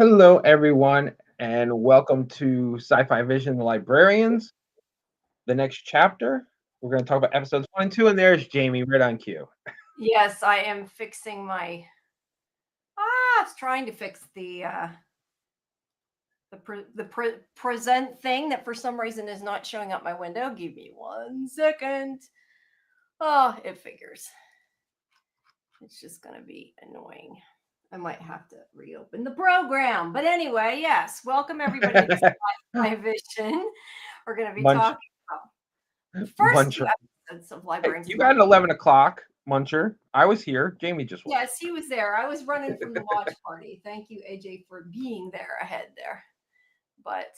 Hello, everyone, and welcome to Sci-Fi Vision, the Librarians. The next chapter, we're going to talk about episodes 1 and 2, and there's Jamie right on cue. Yes, I am fixing my. It's trying to fix the present thing that for some reason is not showing up my window. Give me 1 second. Oh, it figures. It's just gonna be annoying. I might have to reopen the program. But anyway, yes, welcome everybody to my vision. We're gonna be Munch, talking about the first two Muncher. episodes of Hey, Librarians. you got an 11 o'clock, Muncher. I was here. Jamie just wasn't. Yes, he was there. I was running from the watch party. Thank you, AJ, for being there ahead there. But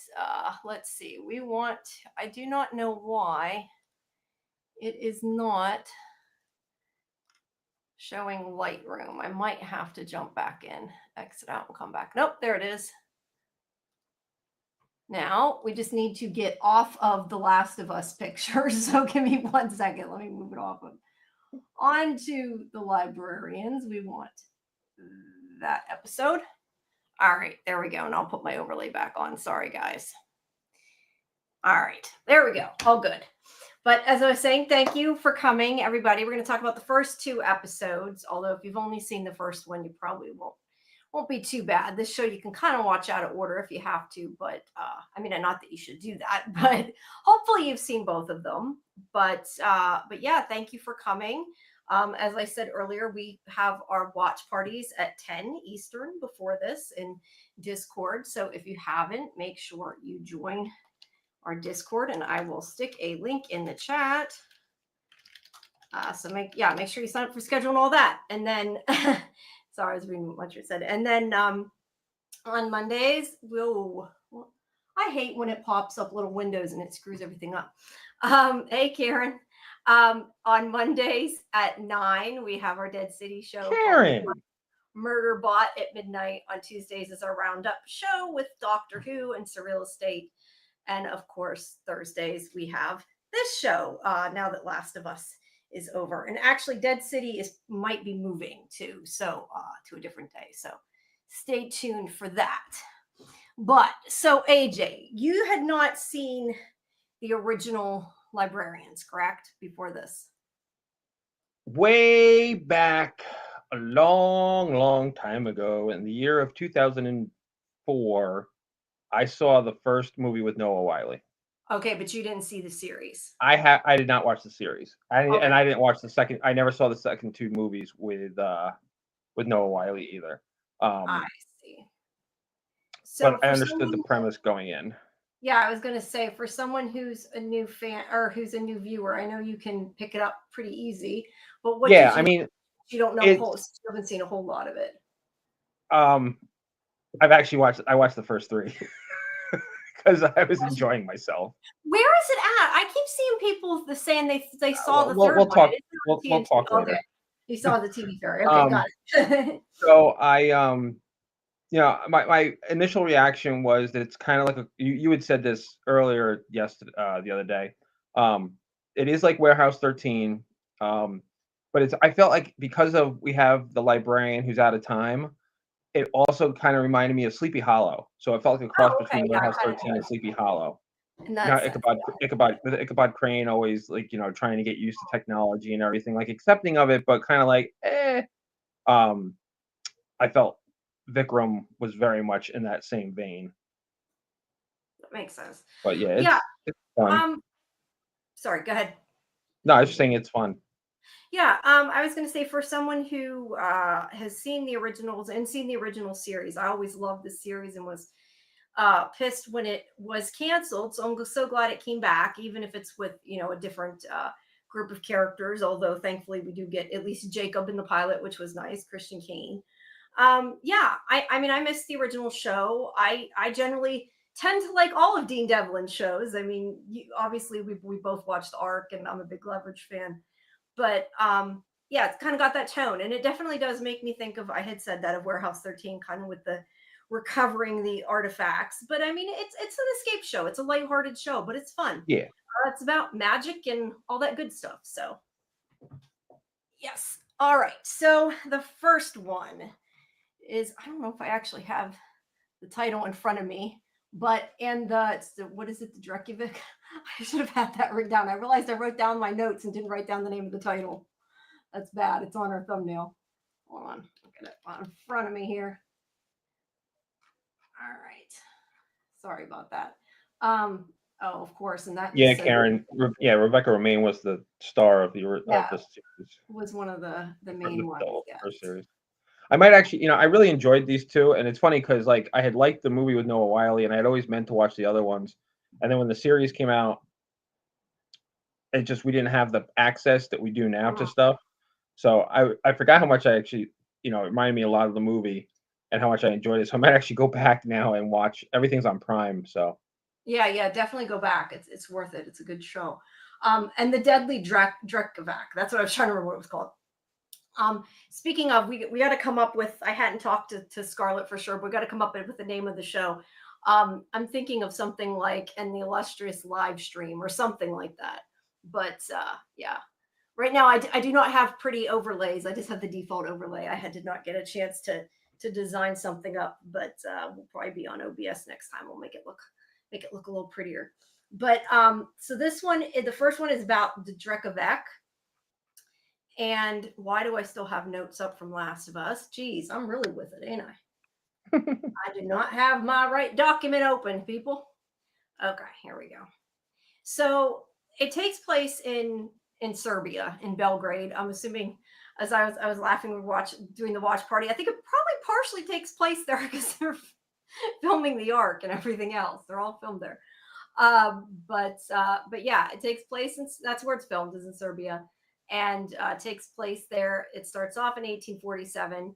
let's see. I do not know why it is not showing Lightroom. I might have to jump back in, exit out and come back. Nope, there it is. Now we just need to get off of the Last of Us picture. So give me 1 second. Let me move it off of onto the Librarians. We want that episode. All right, there we go. And I'll put my overlay back on. Sorry, guys. All right, there we go. All good. But as I was saying, thank you for coming, everybody. We're going to talk about the first two episodes. Although if you've only seen the first one, you probably won't be too bad. This show you can kind of watch out of order if you have to. But I mean, not that you should do that, but hopefully you've seen both of them. But yeah, thank you for coming. As I said earlier, we have our watch parties at 10 Eastern before this in Discord. So if you haven't, make sure you join our Discord, and I will stick a link in the chat. So make sure you sign up for schedule and all that. And then, sorry, I was reading what you said. And then on Mondays, I hate when it pops up little windows and it screws everything up. Hey, Karen. On Mondays at 9, we have our Dead City show. Karen. Murderbot at midnight. On Tuesdays is our roundup show with Doctor Who and Surreal Estate. And of course, Thursdays we have this show now that Last of Us is over. And actually, Dead City might be moving too, so to a different day. So stay tuned for that. But so AJ, you had not seen the original Librarians, correct? Before this, Way back a long, long time ago, in the year of 2004, I saw the first movie with Noah Wiley. Okay, but you didn't see the series. I did not watch the series, Okay. and I didn't watch the second. I never saw the second two movies with Noah Wiley either. I see. So but I understood the premise going in. Yeah, I was going to say, for someone who's a new fan or who's a new viewer, I know you can pick it up pretty easy. But what? Yeah, I mean, you don't know. You haven't seen a whole lot of it. I've actually watched. I watched the first 3 because I was enjoying myself. Where is it at? I keep seeing people saying they saw the third we'll one. Talk. We'll talk later. Okay. You saw the TV fairy. Okay, got it. So I my initial reaction was that it's kind of like you had said this earlier yesterday, the other day. It is like Warehouse 13, but I felt like because we have the librarian who's out of time, it also kind of reminded me of Sleepy Hollow. So it felt like a cross between Warehouse 13 and Sleepy Hollow. Ichabod Crane always trying to get used to technology and everything, like accepting of it, but kind of like I felt Vikram was very much in that same vein. That makes sense. But yeah, it's fun. Sorry, go ahead. No, I was just saying it's fun. Yeah, I was going to say, for someone who has seen the originals and seen the original series, I always loved the series and was pissed when it was canceled. So I'm so glad it came back, even if it's with a different group of characters. Although thankfully we do get at least Jacob in the pilot, which was nice. Christian Kane. Yeah, I mean, I missed the original show. I generally tend to like all of Dean Devlin's shows. I mean, obviously we both watched Ark, and I'm a big Leverage fan. But yeah, it's kind of got that tone, and it definitely does make me think of, I had said that, of Warehouse 13, kind of with the recovering the artifacts. But I mean, it's an escape show. It's a lighthearted show, but it's fun. Yeah, it's about magic and all that good stuff. So yes. All right. So the first one is, I don't know if I actually have title in front of me. But and what is it, the Drekavac? I should have had that written down. I realized I wrote down my notes and didn't write down the name of the title. That's bad. It's on our thumbnail. Hold on, look at it in front of me here. All right. Sorry about that. Oh, of course, and that Yeah, Karen. Yeah, Rebecca Romaine was the star of the series. Was one of the main ones. Yeah. First series. I might actually, I really enjoyed these two, and it's funny because like I had liked the movie with Noah Wyle, and I had always meant to watch the other ones, and then when the series came out, we didn't have the access that we do now to stuff. So I forgot how much I actually, it reminded me a lot of the movie and how much I enjoyed it. So I might actually go back now and watch. Everything's on Prime, so. Yeah, definitely go back. It's worth it. It's a good show. And the Deadly Drekavac. That's what I was trying to remember what it was called. Speaking of, we got to come up with. I hadn't talked to Scarlett for sure, but we got to come up with the name of the show. I'm thinking of something like "And the Illustrious Live Stream" or something like that. But yeah, right now I do not have pretty overlays. I just have the default overlay. I did not get a chance to design something up, but we'll probably be on OBS next time. We'll make it look a little prettier. But so this one, the first one is about the Drekavac. And why do I still have notes up from Last of Us? Geez, I'm really with it, ain't I? I do not have my right document open, people. Okay, here we go. So it takes place in Serbia, in Belgrade. I'm assuming, as I was laughing doing the watch party, I think it probably partially takes place there because they're filming the Ark and everything else. They're all filmed there. But yeah, it takes place, and that's where it's filmed, is in Serbia, and takes place there. It starts off in 1847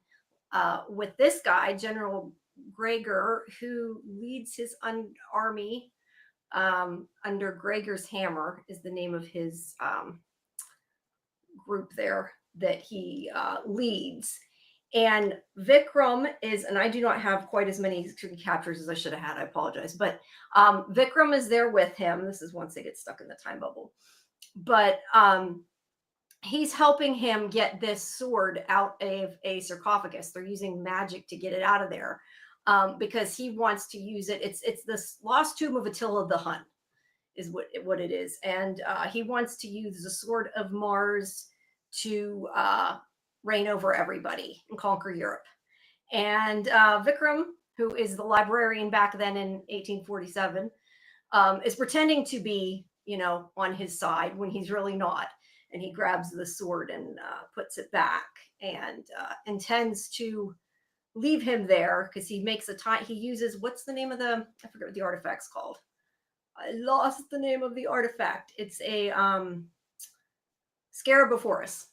with this guy, General Gregor, who leads his army under Gregor's Hammer is the name of his group there that he leads. And Vikram is, and I do not have quite as many screen captures as I should have had. I apologize. But Vikram is there with him. This is once they get stuck in the time bubble. But he's helping him get this sword out of a sarcophagus. They're using magic to get it out of there because he wants to use it. It's this lost tomb of Attila the Hun is what it is. And he wants to use the sword of Mars to reign over everybody and conquer Europe. And Vikram, who is the librarian back then in 1847, is pretending to be, on his side when he's really not. And he grabs the sword and puts it back and intends to leave him there because he makes he uses, what's the name of I forget what the artifact's called. I lost the name of the artifact. It's a Scarabaphorus.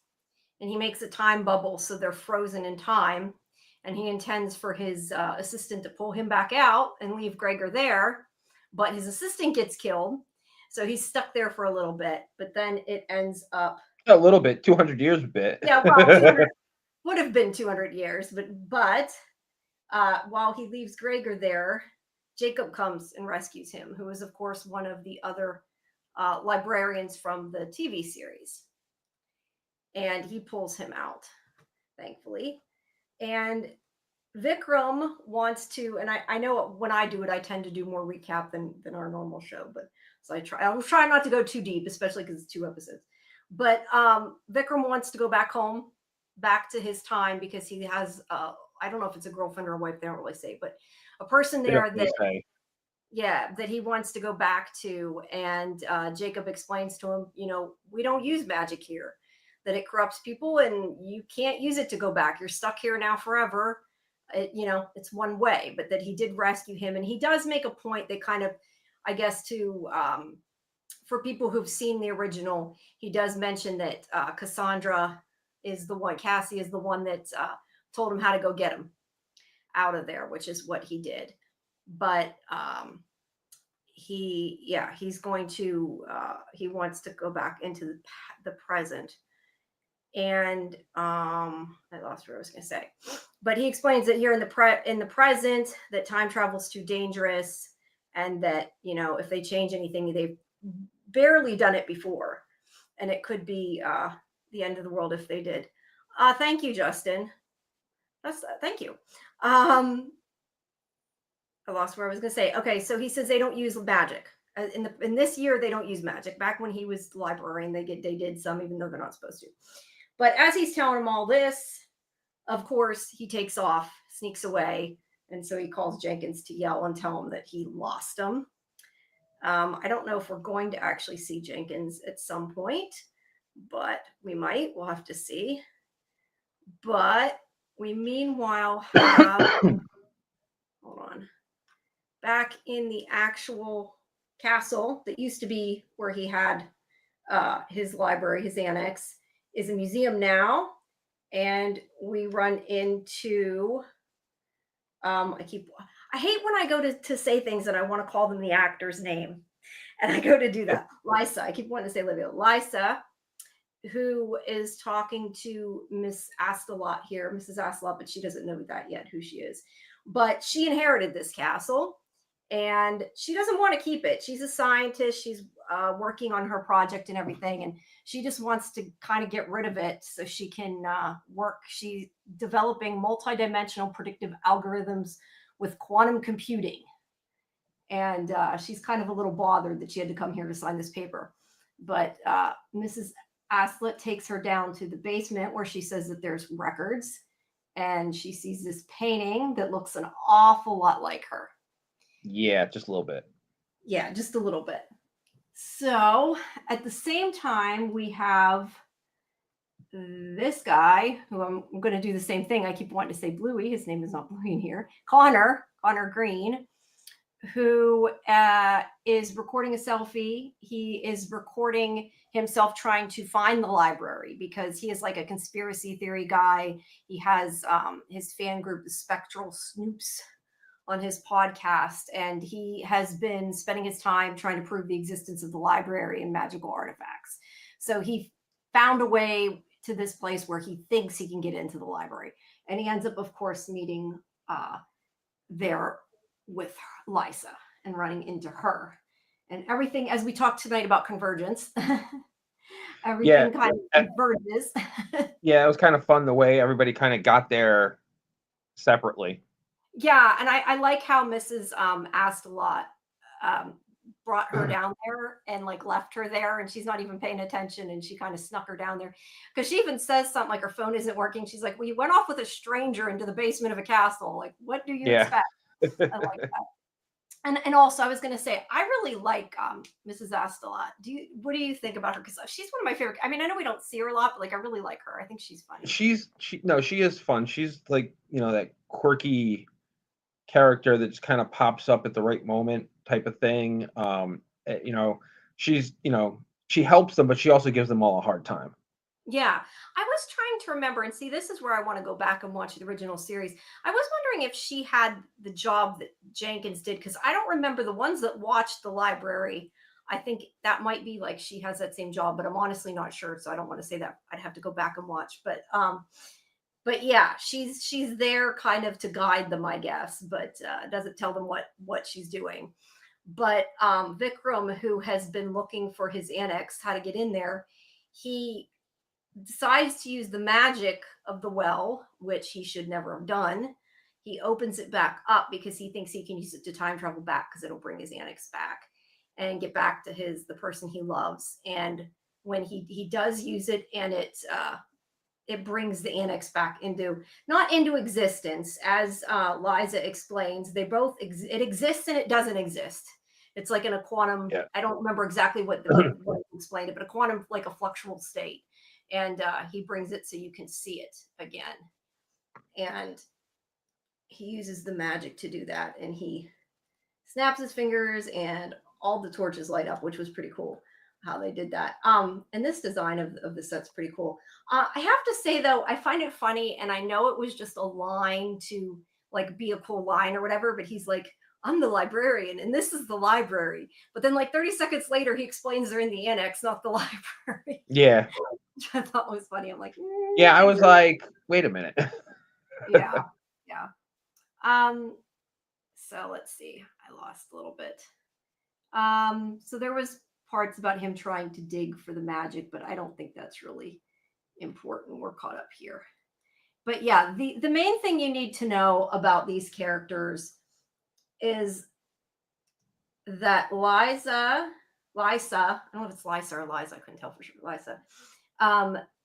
And he makes a time bubble so they're frozen in time. And he intends for his assistant to pull him back out and leave Gregor there. But his assistant gets killed. So he's stuck there for a little bit. But then it ends up... A little bit, 200 years a bit. Yeah, well, 200 would have been 200 years. But while he leaves Gregor there, Jacob comes and rescues him, who is, of course, one of the other librarians from the TV series. And he pulls him out, thankfully. And Vikram wants to, and I know when I do it, I tend to do more recap than our normal show, but so I'll try not to go too deep, especially because it's 2 episodes. But Vikram wants to go back home, back to his time, because he has, I don't know if it's a girlfriend or a wife, they don't really say, but a person there that he wants to go back to. And Jacob explains to him, we don't use magic here, that it corrupts people and you can't use it to go back. You're stuck here now forever. It's one way, but that he did rescue him. And he does make a point that kind of, I guess, to, for people who've seen the original, he does mention that Cassie is the one that told him how to go get him out of there, which is what he did. But he's going to, he wants to go back into the present. And I lost what I was going to say, but he explains that here in the present, that time travel's too dangerous, and that if they change anything, they've barely done it before, and it could be the end of the world if they did. Thank you, Justin. Thank you. I lost where I was going to say. Okay, so he says they don't use magic. In this year, they don't use magic. Back when he was the librarian, they did some, even though they're not supposed to. But as he's telling him all this, of course, he takes off, sneaks away, and so he calls Jenkins to yell and tell him that he lost him. I don't know if we're going to actually see Jenkins at some point, but we might. We'll have to see. But we meanwhile have hold on. Back in the actual castle that used to be where he had his library, his annex, is a museum now. And we run into I hate when I go to say things and I want to call them the actor's name. And I go to do that. Lysa. I keep wanting to say Livia. Lysa, who is talking to Miss Astalot here, Mrs. Astalot, but she doesn't know that yet, who she is. But she inherited this castle and she doesn't want to keep it. She's a scientist. She's working on her project and everything. And she just wants to kind of get rid of it so she can work. She's developing multidimensional predictive algorithms with quantum computing. And she's kind of a little bothered that she had to come here to sign this paper. But Mrs. Aslet takes her down to the basement where she says that there's records. And she sees this painting that looks an awful lot like her. Yeah, just a little bit. Yeah, just a little bit. So at the same time, we have this guy who I'm going to do the same thing. I keep wanting to say Bluey. His name is not Bluey in here. Connor Green, who is recording a selfie. He is recording himself trying to find the library because he is like a conspiracy theory guy. He has his fan group, the Spectral Snoops, on his podcast, and he has been spending his time trying to prove the existence of the library and magical artifacts. So he found a way to this place where he thinks he can get into the library, and he ends up, of course, meeting there with Lysa and running into her. And everything, as we talked tonight about convergence, everything kind of converges. Yeah, it was kind of fun the way everybody kind of got there separately. Yeah, and I like how Mrs. Astalot brought her down there and like left her there, and she's not even paying attention, and she kind of snuck her down there because she even says something like her phone isn't working. She's like, "Well, you went off with a stranger into the basement of a castle. Like, what do you expect?" I like that. And also, I was going to say, I really like Mrs. Astalot. What do you think about her? Because she's one of my favorite. I mean, I know we don't see her a lot, but like, I really like her. I think she's funny. She is fun. She's like, that quirky character that just kind of pops up at the right moment type of thing. She's, she helps them, but she also gives them all a hard time. Yeah, I was trying to remember, and see, this is where I want to go back and watch the original series. I was wondering if she had the job that Jenkins did, because I don't remember the ones that watched the library. I think that might be like she has that same job, but I'm honestly not sure, so I don't want to say that. I'd have to go back and watch. But yeah, she's there kind of to guide them, I guess, but doesn't tell them what she's doing. But Vikram, who has been looking for his annex, how to get in there, he decides to use the magic of the well, which he should never have done. He opens it back up because he thinks he can use it to time travel back because it'll bring his annex back and get back to the person he loves. And when he does use it, and it brings the annex back not into existence, as Liza explains. They both it exists and it doesn't exist. It's like in a quantum. Yeah. I don't remember exactly what explained it, but a quantum, like a fluctual state. And he brings it so you can see it again. And he uses the magic to do that. And he snaps his fingers and all the torches light up, which was pretty cool how they did that. And this design of the set's pretty cool. I have to say, though, I find it funny. And I know it was just a line to like be a cool line or whatever. But he's like, I'm the librarian and this is the library. But then like 30 seconds later, he explains they're in the annex, not the library. Yeah. Which I thought was funny. I'm like, yeah, I was like, wait a minute. yeah. So let's see. I lost a little bit. So there was parts about him trying to dig for the magic, but I don't think that's really important. We're caught up here. But yeah, the main thing you need to know about these characters is that Lisa, I don't know if it's Lisa or Liza, I couldn't tell for sure. Lisa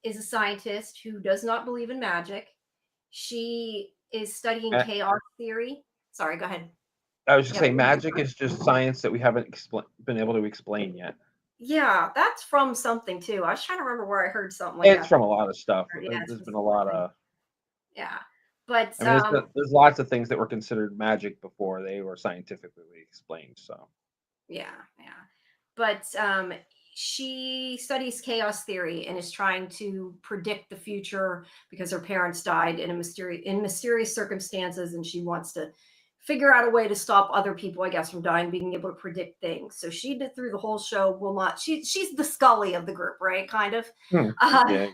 is a scientist who does not believe in magic. She is studying Ma- chaos theory. Sorry, go ahead. I was just Yep. saying, magic is just science that we haven't been able to explain yet. Yeah, that's from something too. I was trying to remember where I heard something like It's that. from a lot of stuff. Yeah, it's There's from been a something. lot of. Yeah, but I mean, there's lots of things that were considered magic before they were scientifically explained. So yeah, but she studies chaos theory and is trying to predict the future because her parents died in mysterious circumstances, and she wants to figure out a way to stop other people, I guess, from dying, being able to predict things. So she did through the whole show. Will not. She's the Scully of the group, right? Kind of. yeah,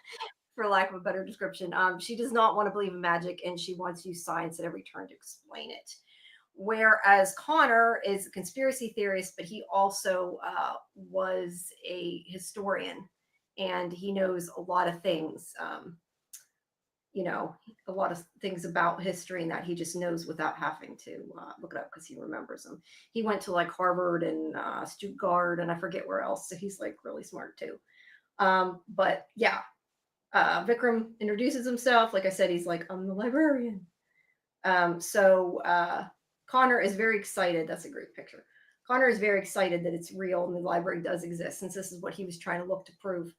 For lack of a better description, she does not want to believe in magic, and she wants to use science at every turn to explain it. Whereas Connor is a conspiracy theorist, but he also was a historian, and he knows a lot of things. A lot of things about history, and that he just knows without having to look it up because he remembers them. He went to like Harvard and Stuttgart, and I forget where else. So he's like really smart too. But yeah, Vikram introduces himself. Like I said, he's like, I'm the librarian. So Connor is very excited. That's a great picture. Connor is very excited that it's real and the library does exist, since this is what he was trying to look to prove.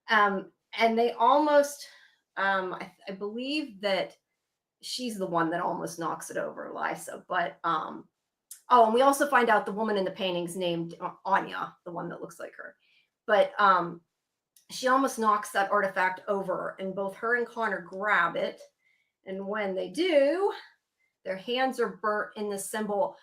And they almost, I believe that she's the one that almost knocks it over, Lisa. But and we also find out the woman in the painting's named Anya, the one that looks like her. But she almost knocks that artifact over, and both her and Connor grab it. And when they do, their hands are burnt in the symbol.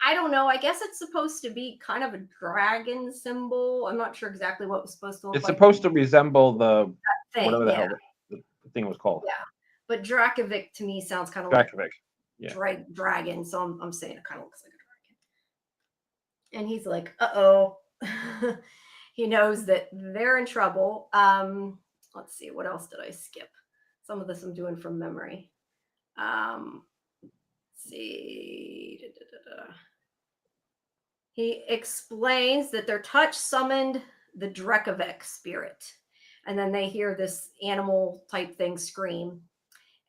I don't know. I guess it's supposed to be kind of a dragon symbol. I'm not sure exactly what it was supposed to look it's like. supposed to resemble the Thing, whatever the yeah. hell the thing was called. Yeah, but Drekavac to me sounds kind of Drekavac. like Yeah. dragon. So I'm saying it kind of looks like a dragon. And he's like, uh-oh. He knows that they're in trouble. Let's see, what else did I skip? Some of this I'm doing from memory. Let's see. He explains that their touch summoned the Drekavac spirit. And then they hear this animal type thing scream.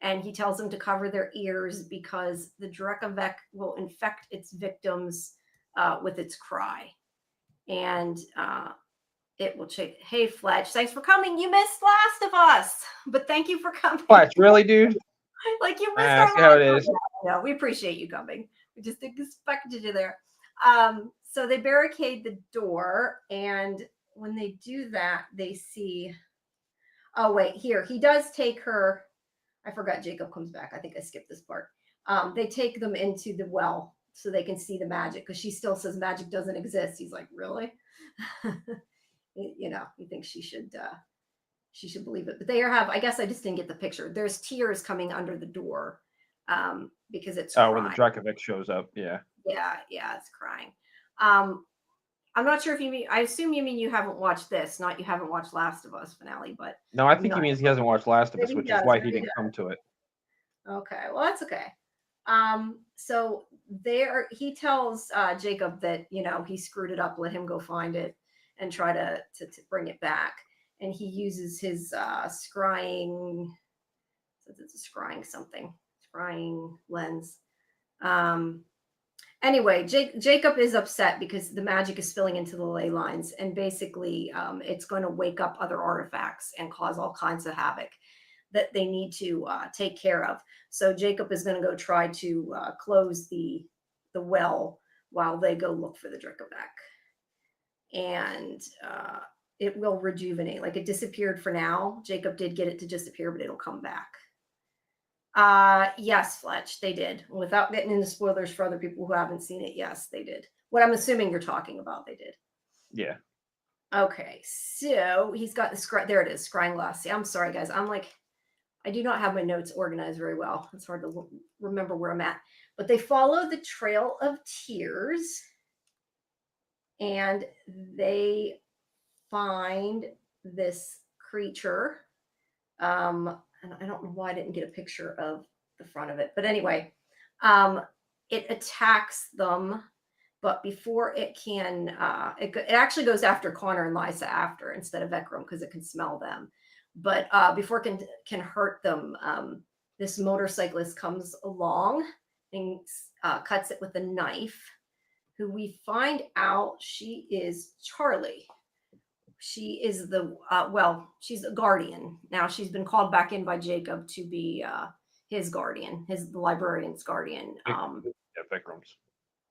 And he tells them to cover their ears because the Drekavac will infect its victims with its cry. And it will change. Hey, Fletch, thanks for coming. You missed Last of Us, but thank you for coming. Fletch, really, dude? Like you missed our see how it is. Yeah, we appreciate you coming. We just expected you there. So they barricade the door, and when they do that, they see. Oh wait, here he does take her. I forgot Jacob comes back. I think I skipped this part. They take them into the well so they can see the magic, because she still says magic doesn't exist. He's like, really? He thinks she should believe it. But they have, I guess I just didn't get the picture. There's tears coming under the door because it's crying. When the Drekavac shows up, yeah. Yeah, it's crying. I'm not sure if you mean, I assume you mean you haven't watched this, not you haven't watched Last of Us finale, but. No, I think he means he hasn't watched Last of Us, which is why he didn't come to it. Okay, well, that's okay. So he tells Jacob that, he screwed it up, let him go find it and try to bring it back. And he uses his scrying lens. Anyway, Jacob is upset because the magic is spilling into the ley lines, and basically it's going to wake up other artifacts and cause all kinds of havoc that they need to take care of. So Jacob is going to go try to close the well while they go look for the Drekavac. And it will rejuvenate. Like, it disappeared for now. Jacob did get it to disappear, but it'll come back. Yes, Fletch, they did. Without getting into spoilers for other people who haven't seen it, yes, they did. What I'm assuming you're talking about, they did. Yeah. Okay, so he's got the there it is, scrying glass. See, I'm sorry, guys. I do not have my notes organized very well. It's hard to remember where I'm at. But they follow the trail of tears, and they find this creature. And I don't know why I didn't get a picture of the front of it. But anyway, it attacks them, but before it can, it actually goes after Connor and Lysa after instead of Vikram because it can smell them. But before it can hurt them, this motorcyclist comes along and cuts it with a knife. Who we find out she is Charlie. She is the she's a guardian now. She's been called back in by Jacob to be his guardian, the librarian's guardian. Vikram's.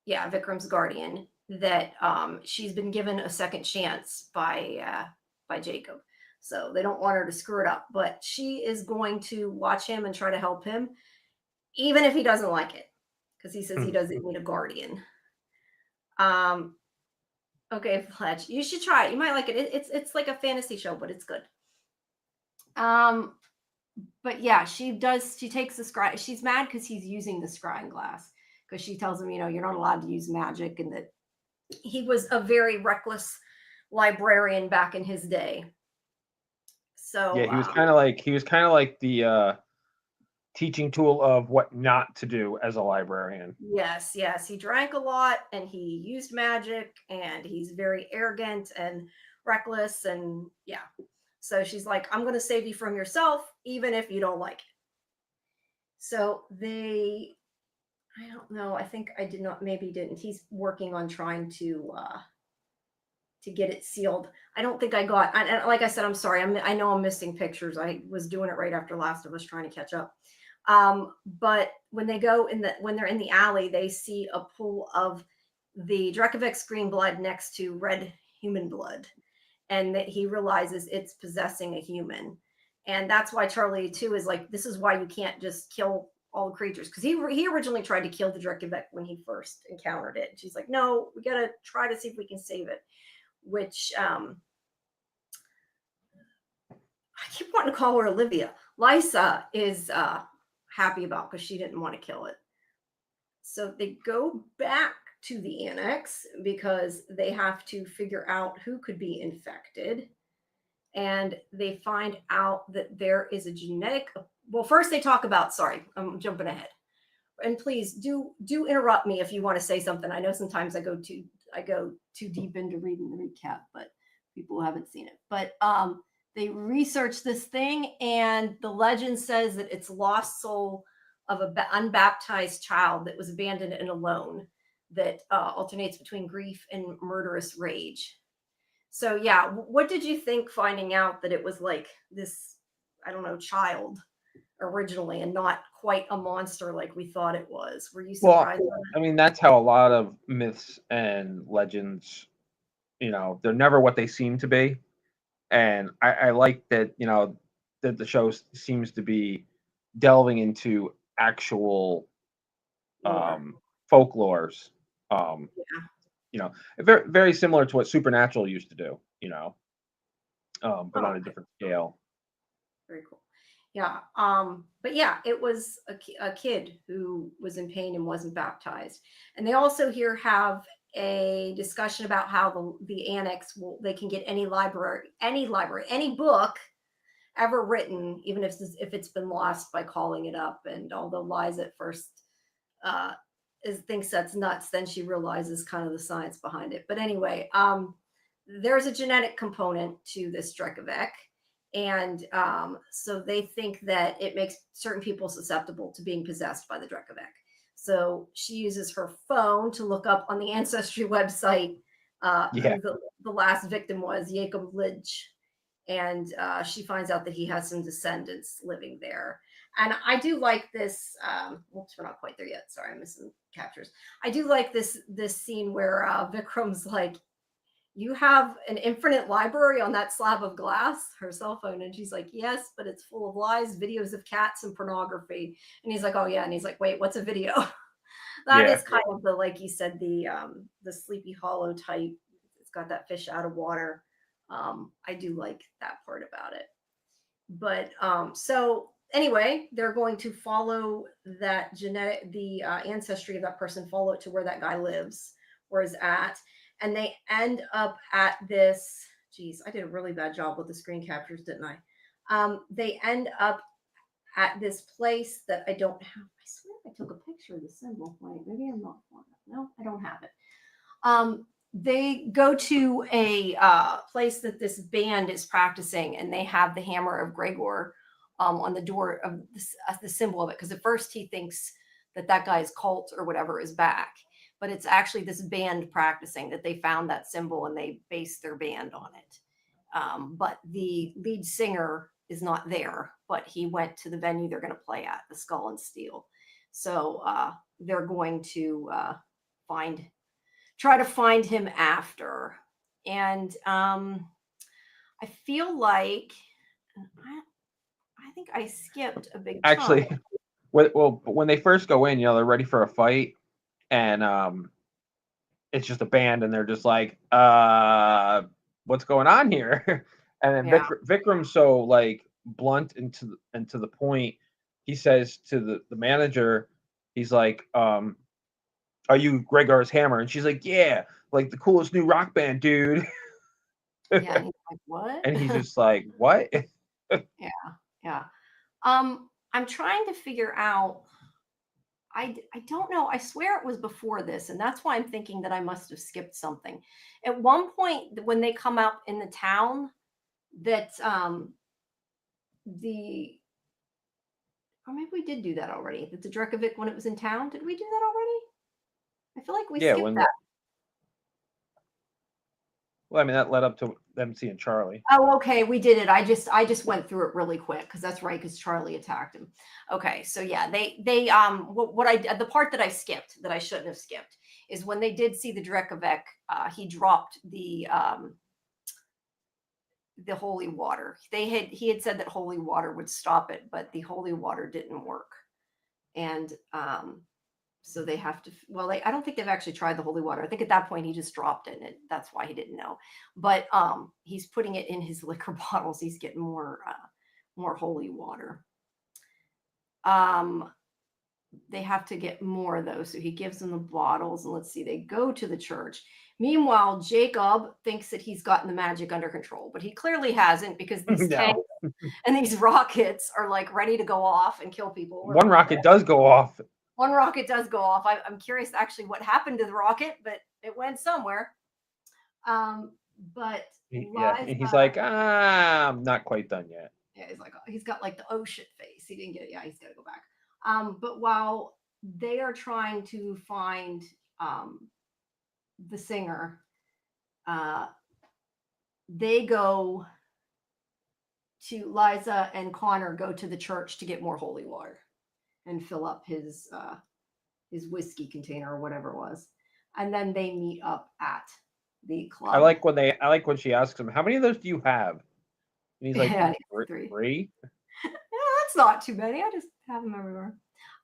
Yeah, Vikram's guardian. That she's been given a second chance by Jacob. So they don't want her to screw it up, but she is going to watch him and try to help him, even if he doesn't like it, because he says he doesn't need a guardian. Okay, Fletch, you should try it. You might like it. It's like a fantasy show, but it's good. But yeah, she takes the scry. She's mad because he's using the scrying glass, because she tells him, you're not allowed to use magic, and that he was a very reckless librarian back in his day. So yeah, he was kind of like the teaching tool of what not to do as a librarian. Yes, he drank a lot and he used magic and he's very arrogant and reckless, and yeah. So she's like, I'm going to save you from yourself, even if you don't like it. So I don't know. I think I did not, maybe didn't. He's working on trying to get it sealed. I don't think I got, and like I said, I'm sorry. I know I'm missing pictures. I was doing it right after Last of Us, trying to catch up. But when they go when they're in the alley, they see a pool of the Drekavac's green blood next to red human blood, and that he realizes it's possessing a human. And that's why Charlie too is like, this is why you can't just kill all the creatures, because he originally tried to kill the Drekavac when he first encountered it. And she's like, no, we gotta try to see if we can save it. Which I keep wanting to call her Olivia. Lysa is happy about, because she didn't want to kill it. So they go back to the annex because they have to figure out who could be infected. And they find out that there is a genetic. Well, first they talk about, sorry, I'm jumping ahead. And please do interrupt me if you want to say something. I know sometimes I go too deep into reading the recap, but people who haven't seen it. But they research this thing, and the legend says that it's lost soul of an unbaptized child that was abandoned and alone, that alternates between grief and murderous rage. So yeah, what did you think finding out that it was like this, I don't know, child originally and not quite a monster like we thought it was? Were you surprised? Well, I mean, that's how a lot of myths and legends, they're never what they seem to be. And I like that, that the show seems to be delving into actual folklores. Very, very similar to what Supernatural used to do, but on a different scale. Very cool. Yeah. But yeah, it was a kid who was in pain and wasn't baptized. And they also here have a discussion about how the annex they can get any book ever written, even if it's been lost, by calling it up. And although Liza at first thinks that's nuts, then she realizes kind of the science behind it. But anyway, there's a genetic component to this Drekavac. And so they think that it makes certain people susceptible to being possessed by the Drekavac. So she uses her phone to look up on the Ancestry website who the last victim was, Jacob Lidge. And she finds out that he has some descendants living there. And I do like this. Oops, we're not quite there yet. Sorry, I'm missing captures. I do like this scene where Vikram's like, you have an infinite library on that slab of glass, her cell phone. And she's like, yes, but it's full of lies, videos of cats, and pornography. And he's like, oh yeah. And he's like, wait, what's a video? That is kind of the, like you said, the Sleepy Hollow type. It's got that fish out of water. I do like that part about it. But so anyway, they're going to follow that the ancestry of that person, follow it to where that guy lives, where he's at. And they end up at this, geez, I did a really bad job with the screen captures, didn't I? They end up at this place that I don't have. I swear I took a picture of the symbol. Wait, maybe I'm not. No, I don't have it. They go to a place that this band is practicing, and they have the hammer of Gregor on the door of the symbol of it. Because at first he thinks that guy's cult or whatever is back, but it's actually this band practicing, that they found that symbol and they based their band on it. But the lead singer is not there, but he went to the venue they're going to play at, the Skull and Steel. So they're going to try to find him after. And I feel like I think I skipped a big Actually, chunk. well, when they first go in, they're ready for a fight, and it's just a band, and they're just like, what's going on here? And then Yeah. Vikram's so like blunt and to the point. He says to the manager, he's like, are you Gregor's Hammer? And she's like, yeah, like the coolest new rock band, dude. Yeah. And he's like, what? And he's just like, what? Yeah. Yeah. I'm trying to figure out. I don't know. I swear it was before this, and that's why I'm thinking that I must have skipped something. At one point, when they come up in the town, that the or maybe we did do that already. That the Drekavac, when it was in town, did we do that already? I feel like we Yeah, skipped that. well, I mean, that led up to them seeing Charlie. Oh, okay, we did it. I just went through it really quick because that's right, because Charlie attacked him. Okay, so yeah, they the part that I skipped, that I shouldn't have skipped, is when they did see the Drekavac, he dropped the holy water. He had said that holy water would stop it, but the holy water didn't work. And so they have to, well, I don't think they've actually tried the holy water. I think at that point he just dropped it, and that's why he didn't know. But he's putting it in his liquor bottles. He's getting more holy water. They have to get more though, so he gives them the bottles, and let's see, they go to the church. Meanwhile, Jacob thinks that he's gotten the magic under control, but he clearly hasn't, because these tanks and these rockets are like ready to go off and kill people. One rocket does go off. One rocket does go off. I'm curious actually what happened to the rocket, but it went somewhere. But yeah, he's like, I'm not quite done yet. Yeah, he's got like the oh shit face. He didn't get it. Yeah, he's got to go back. But while they are trying to find the singer, they go to Liza and Connor go to the church to get more holy water and fill up his whiskey container or whatever it was, and then they meet up at the club. I like when she asks him, how many of those do you have? And he's like, yeah, three. Yeah, that's not too many. I just have them everywhere.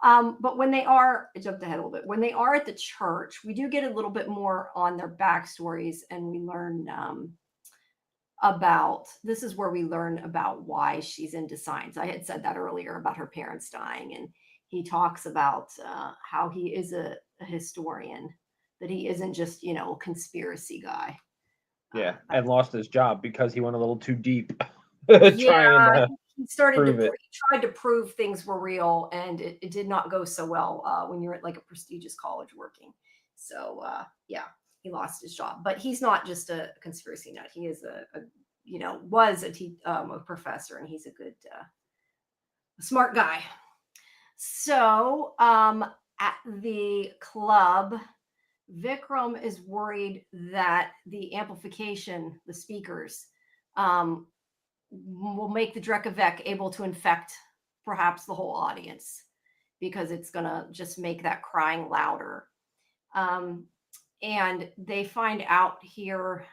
But when they are, I jumped ahead a little bit. When they are at the church, we do get a little bit more on their backstories, and we learn this is where we learn about why she's into science. I had said that earlier about her parents dying, and he talks about how he is a historian, that he isn't just, a conspiracy guy. Yeah, and lost his job because he went a little too deep. He tried to prove things were real, and it did not go so well when you're at like a prestigious college working. So yeah, he lost his job. But he's not just a conspiracy nut. He is was a professor, and he's a good, smart guy. So at the club, Vikram is worried that the amplification, the speakers, will make the Drekavac able to infect perhaps the whole audience, because it's going to just make that crying louder. And they find out here,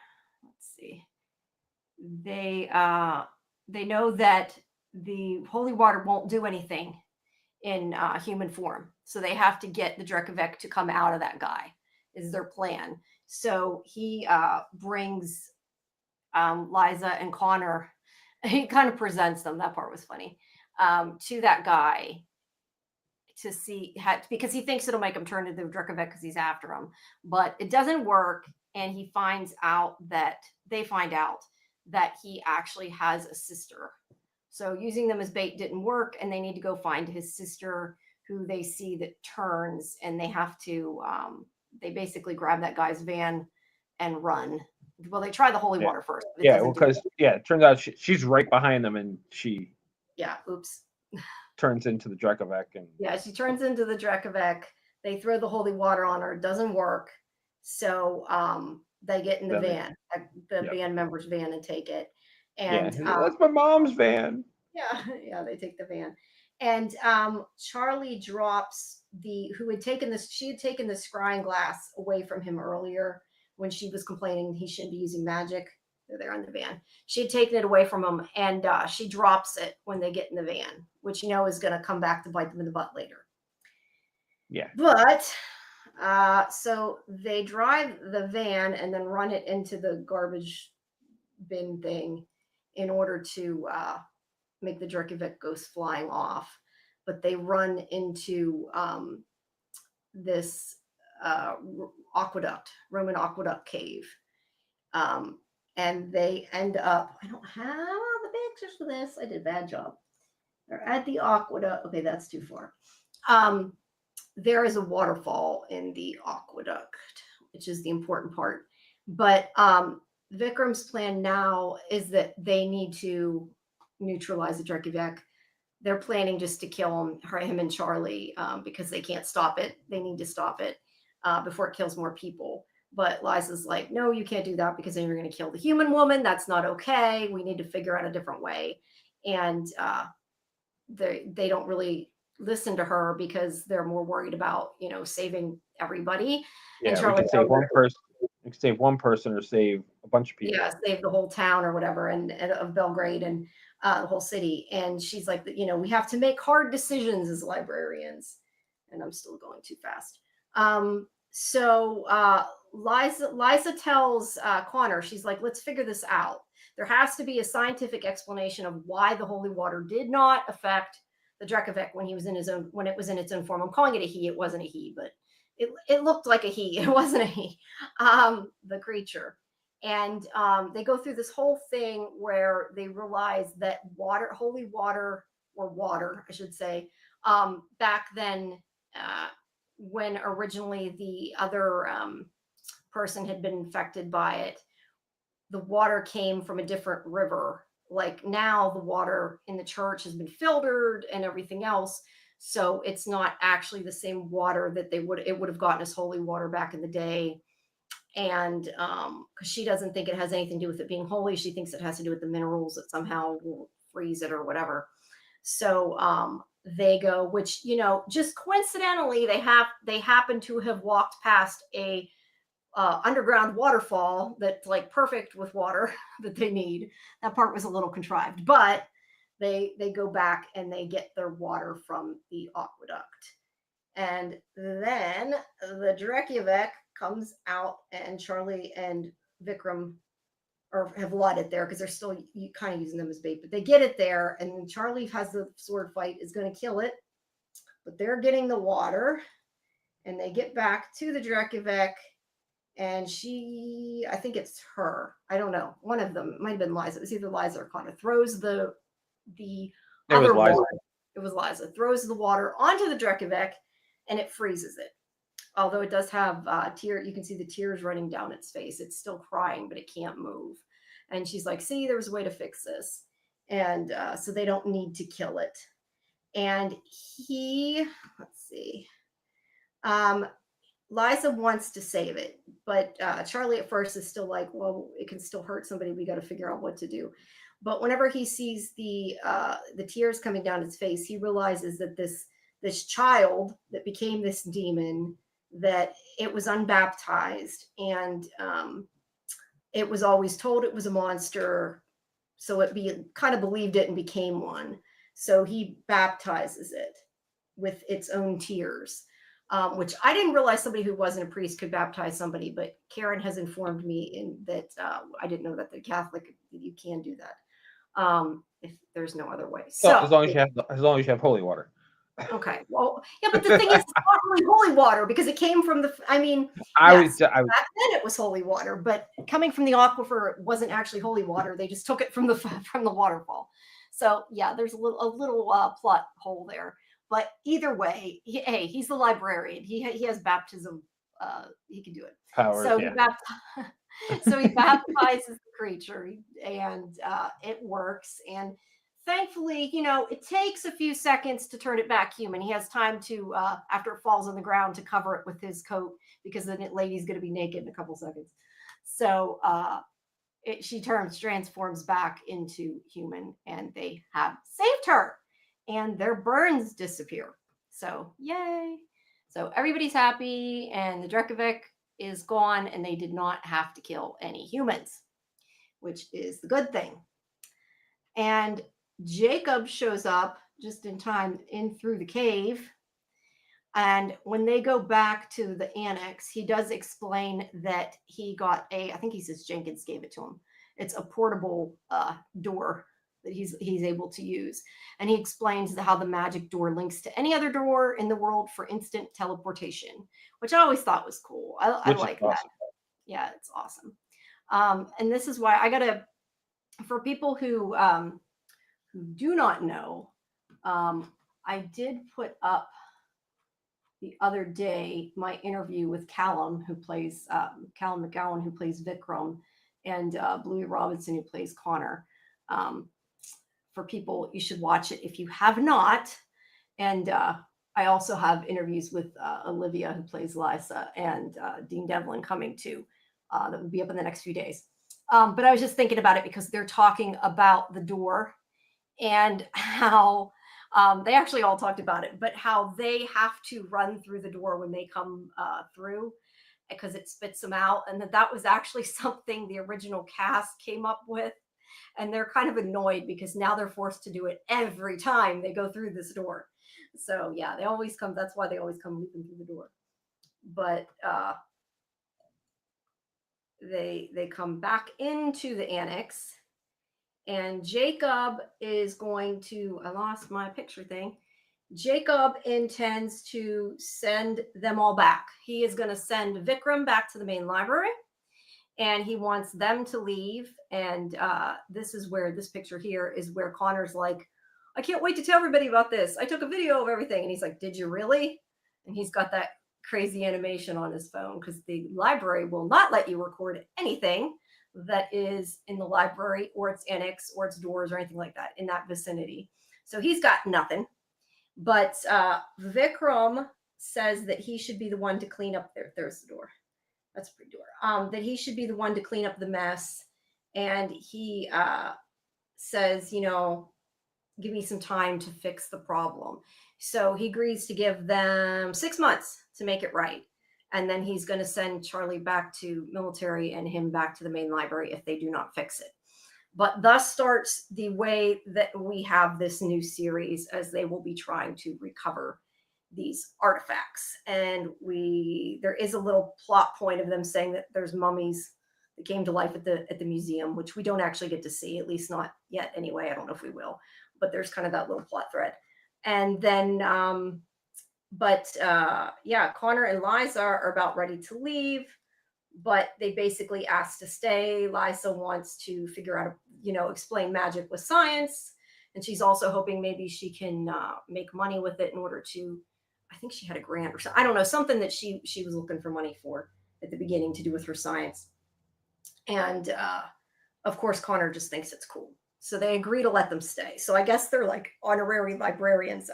let's see, they know that the holy water won't do anything in human form. So they have to get the Drekavac to come out of that guy, is their plan. So he brings Liza and Connor, he kind of presents them, that part was funny, to that guy to see, because he thinks it'll make him turn to the Drekavac because he's after him. But it doesn't work, and they find out that he actually has a sister So using them as bait didn't work, and they need to go find his sister, who they see that turns, and they have to, they basically grab that guy's van and run. Well, they try the holy water first, but it Yeah, doesn't do because it turns out she's right behind them, and she oops. turns into the Drekavac, and Yeah, she turns into the Drekavac. They throw the holy water on her. It doesn't work. So they get in the van, the band member's van, and take it. And that's my mom's van. Yeah, they take the van. And Charlie drops who had taken this, she had taken the scrying glass away from him earlier when she was complaining he shouldn't be using magic. They're there in the van. She had taken it away from him, and she drops it when they get in the van, which is going to come back to bite them in the butt later. Yeah. But so they drive the van and then run it into the garbage bin thing in order to make the Drekavac ghost flying off. But they run into this Roman aqueduct cave. And they end up, I don't have the pictures for this. I did a bad job. They're at the aqueduct. Okay, that's too far. There is a waterfall in the aqueduct, which is the important part. But Vikram's plan now is that they need to neutralize the Drekavac. They're planning just to kill him and Charlie because they can't stop it. They need to stop it before it kills more people. But Liza's like, no, you can't do that because then you're going to kill the human woman. That's not okay. We need to figure out a different way. And they don't really listen to her because they're more worried about, saving everybody. Yeah, and Charlie we can save one person. We can save one person or save a bunch of people. Yeah, save the whole town or whatever, and of Belgrade and the whole city. And she's like, we have to make hard decisions as librarians. And I'm still going too fast. So Liza tells Connor, she's like, let's figure this out. There has to be a scientific explanation of why the holy water did not affect the Drekavac when it was in its own form. I'm calling it a he. It wasn't a he, but it looked like a he. It wasn't a he. The creature. And they go through this whole thing where they realize that holy water, or water, I should say, back then, when originally the other person had been infected by it, the water came from a different river. Like now the water in the church has been filtered and everything else. So it's not actually the same water that it would have gotten as holy water back in the day. And because she doesn't think it has anything to do with it being holy, she thinks it has to do with the minerals that somehow will freeze it or whatever. So they go, which, just coincidentally, they happen to have walked past a underground waterfall that's like perfect with water that they need. That part was a little contrived, but they go back and they get their water from the aqueduct. And then the Drekavac comes out, and Charlie and Vikram have let it there because they're still kind of using them as bait, but they get it there, and Charlie has the sword fight, is going to kill it, but they're getting the water, and they get back to the Drekavac, and I think it's her, I don't know, one of them, it might have been Liza, it was either Liza or Connor, throws the other water. It was Liza, throws the water onto the Drekavac, and it freezes it. Although it does have you can see the tears running down its face. It's still crying, but it can't move. And she's like, see, there was a way to fix this. And so they don't need to kill it. And let's see. Liza wants to save it, but Charlie at first is still like, well, it can still hurt somebody. We got to figure out what to do. But whenever he sees the tears coming down his face, he realizes that this child that became this demon, that it was unbaptized, and it was always told it was a monster, so it kind of believed it and became one. So he baptizes it with its own tears, which I didn't realize somebody who wasn't a priest could baptize somebody, but Karen has informed me that I didn't know that the Catholic, you can do that if there's no other way. So as long as you have holy water. Okay. Well, yeah, but the thing is, it's not really holy water because it came from back then it was holy water, but coming from the aquifer, it wasn't actually holy water. They just took it from the waterfall. So yeah, there's a little plot hole there. But either way, hey, he's the librarian. He has baptism. He can do it. Powers, So yeah. so he baptizes the creature, and it works. And thankfully, it takes a few seconds to turn it back human. He has time to, after it falls on the ground, to cover it with his coat because the lady's going to be naked in a couple seconds. So she transforms back into human, and they have saved her, and their burns disappear. So yay! So everybody's happy, and the Drekavac is gone, and they did not have to kill any humans, which is the good thing. And Jacob shows up just in time in through the cave. And when they go back to the annex, he does explain that he got I think he says Jenkins gave it to him. It's a portable door that he's able to use. And he explains how the magic door links to any other door in the world for instant teleportation, which I always thought was cool. I like that. Yeah, it's awesome. And this is why for people who do not know, I did put up the other day my interview with Callum McGowan, who plays Vikram, and Bluey Robinson, who plays Connor. For people, you should watch it if you have not. And I also have interviews with Olivia, who plays Lysa, and Dean Devlin coming too. That will be up in the next few days. But I was just thinking about it because they're talking about the door and how they actually all talked about it, but how they have to run through the door when they come through because it spits them out. And that was actually something the original cast came up with. And they're kind of annoyed because now they're forced to do it every time they go through this door. So yeah, that's why they always come leaping through the door. But they come back into the annex, and Jacob is going to, I lost my picture thing. Jacob intends to send them all back. He is going to send Vikram back to the main library, and he wants them to leave. And this is where this picture here is where Connor's like, I can't wait to tell everybody about this. I took a video of everything. And he's like, did you really? And he's got that crazy animation on his phone because the library will not let you record anything that is in the library or its annex or its doors or anything like that in that vicinity. So he's got nothing. But Vikram says that he should be the one to clean up there's the door. That's a pretty door. That he should be the one to clean up the mess. And he says, give me some time to fix the problem. So he agrees to give them 6 months to make it right. And then he's going to send Charlie back to military and him back to the main library if they do not fix it. But thus starts the way that we have this new series, as they will be trying to recover these artifacts. And there is a little plot point of them saying that there's mummies that came to life at the museum, which we don't actually get to see, at least not yet anyway. I don't know if we will, but there's kind of that little plot thread. And then Connor and Lysa are about ready to leave, but they basically ask to stay. Lysa wants to figure out, explain magic with science. And she's also hoping maybe she can make money with it in order to, I think she had a grant or something. I don't know, something that she was looking for money for at the beginning to do with her science. And of course, Connor just thinks it's cool. So they agree to let them stay. So I guess they're like honorary librarians.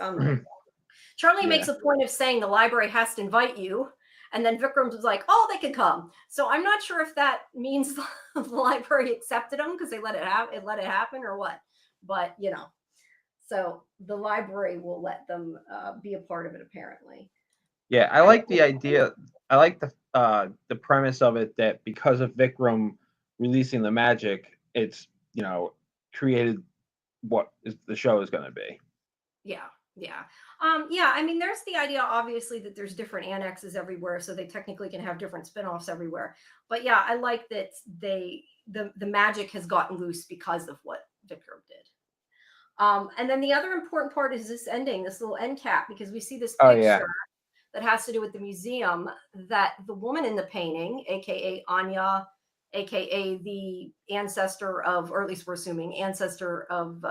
Charlie makes a point of saying the library has to invite you. And then Vikram was like, oh, they can come. So I'm not sure if that means the library accepted them because they let it happen or what. But, so the library will let them be a part of it, apparently. Yeah, I like the idea. I like the premise of it, that because of Vikram releasing the magic, it's, created what the show is going to be. Yeah. I mean, there's the idea, obviously, that there's different annexes everywhere, so they technically can have different spinoffs everywhere. But yeah, I like that the magic has gotten loose because of what Vikram did. And then the other important part is this ending, this little end cap, because we see this picture that has to do with the museum, that the woman in the painting, aka Anya, aka the ancestor of, or at least we're assuming ancestor of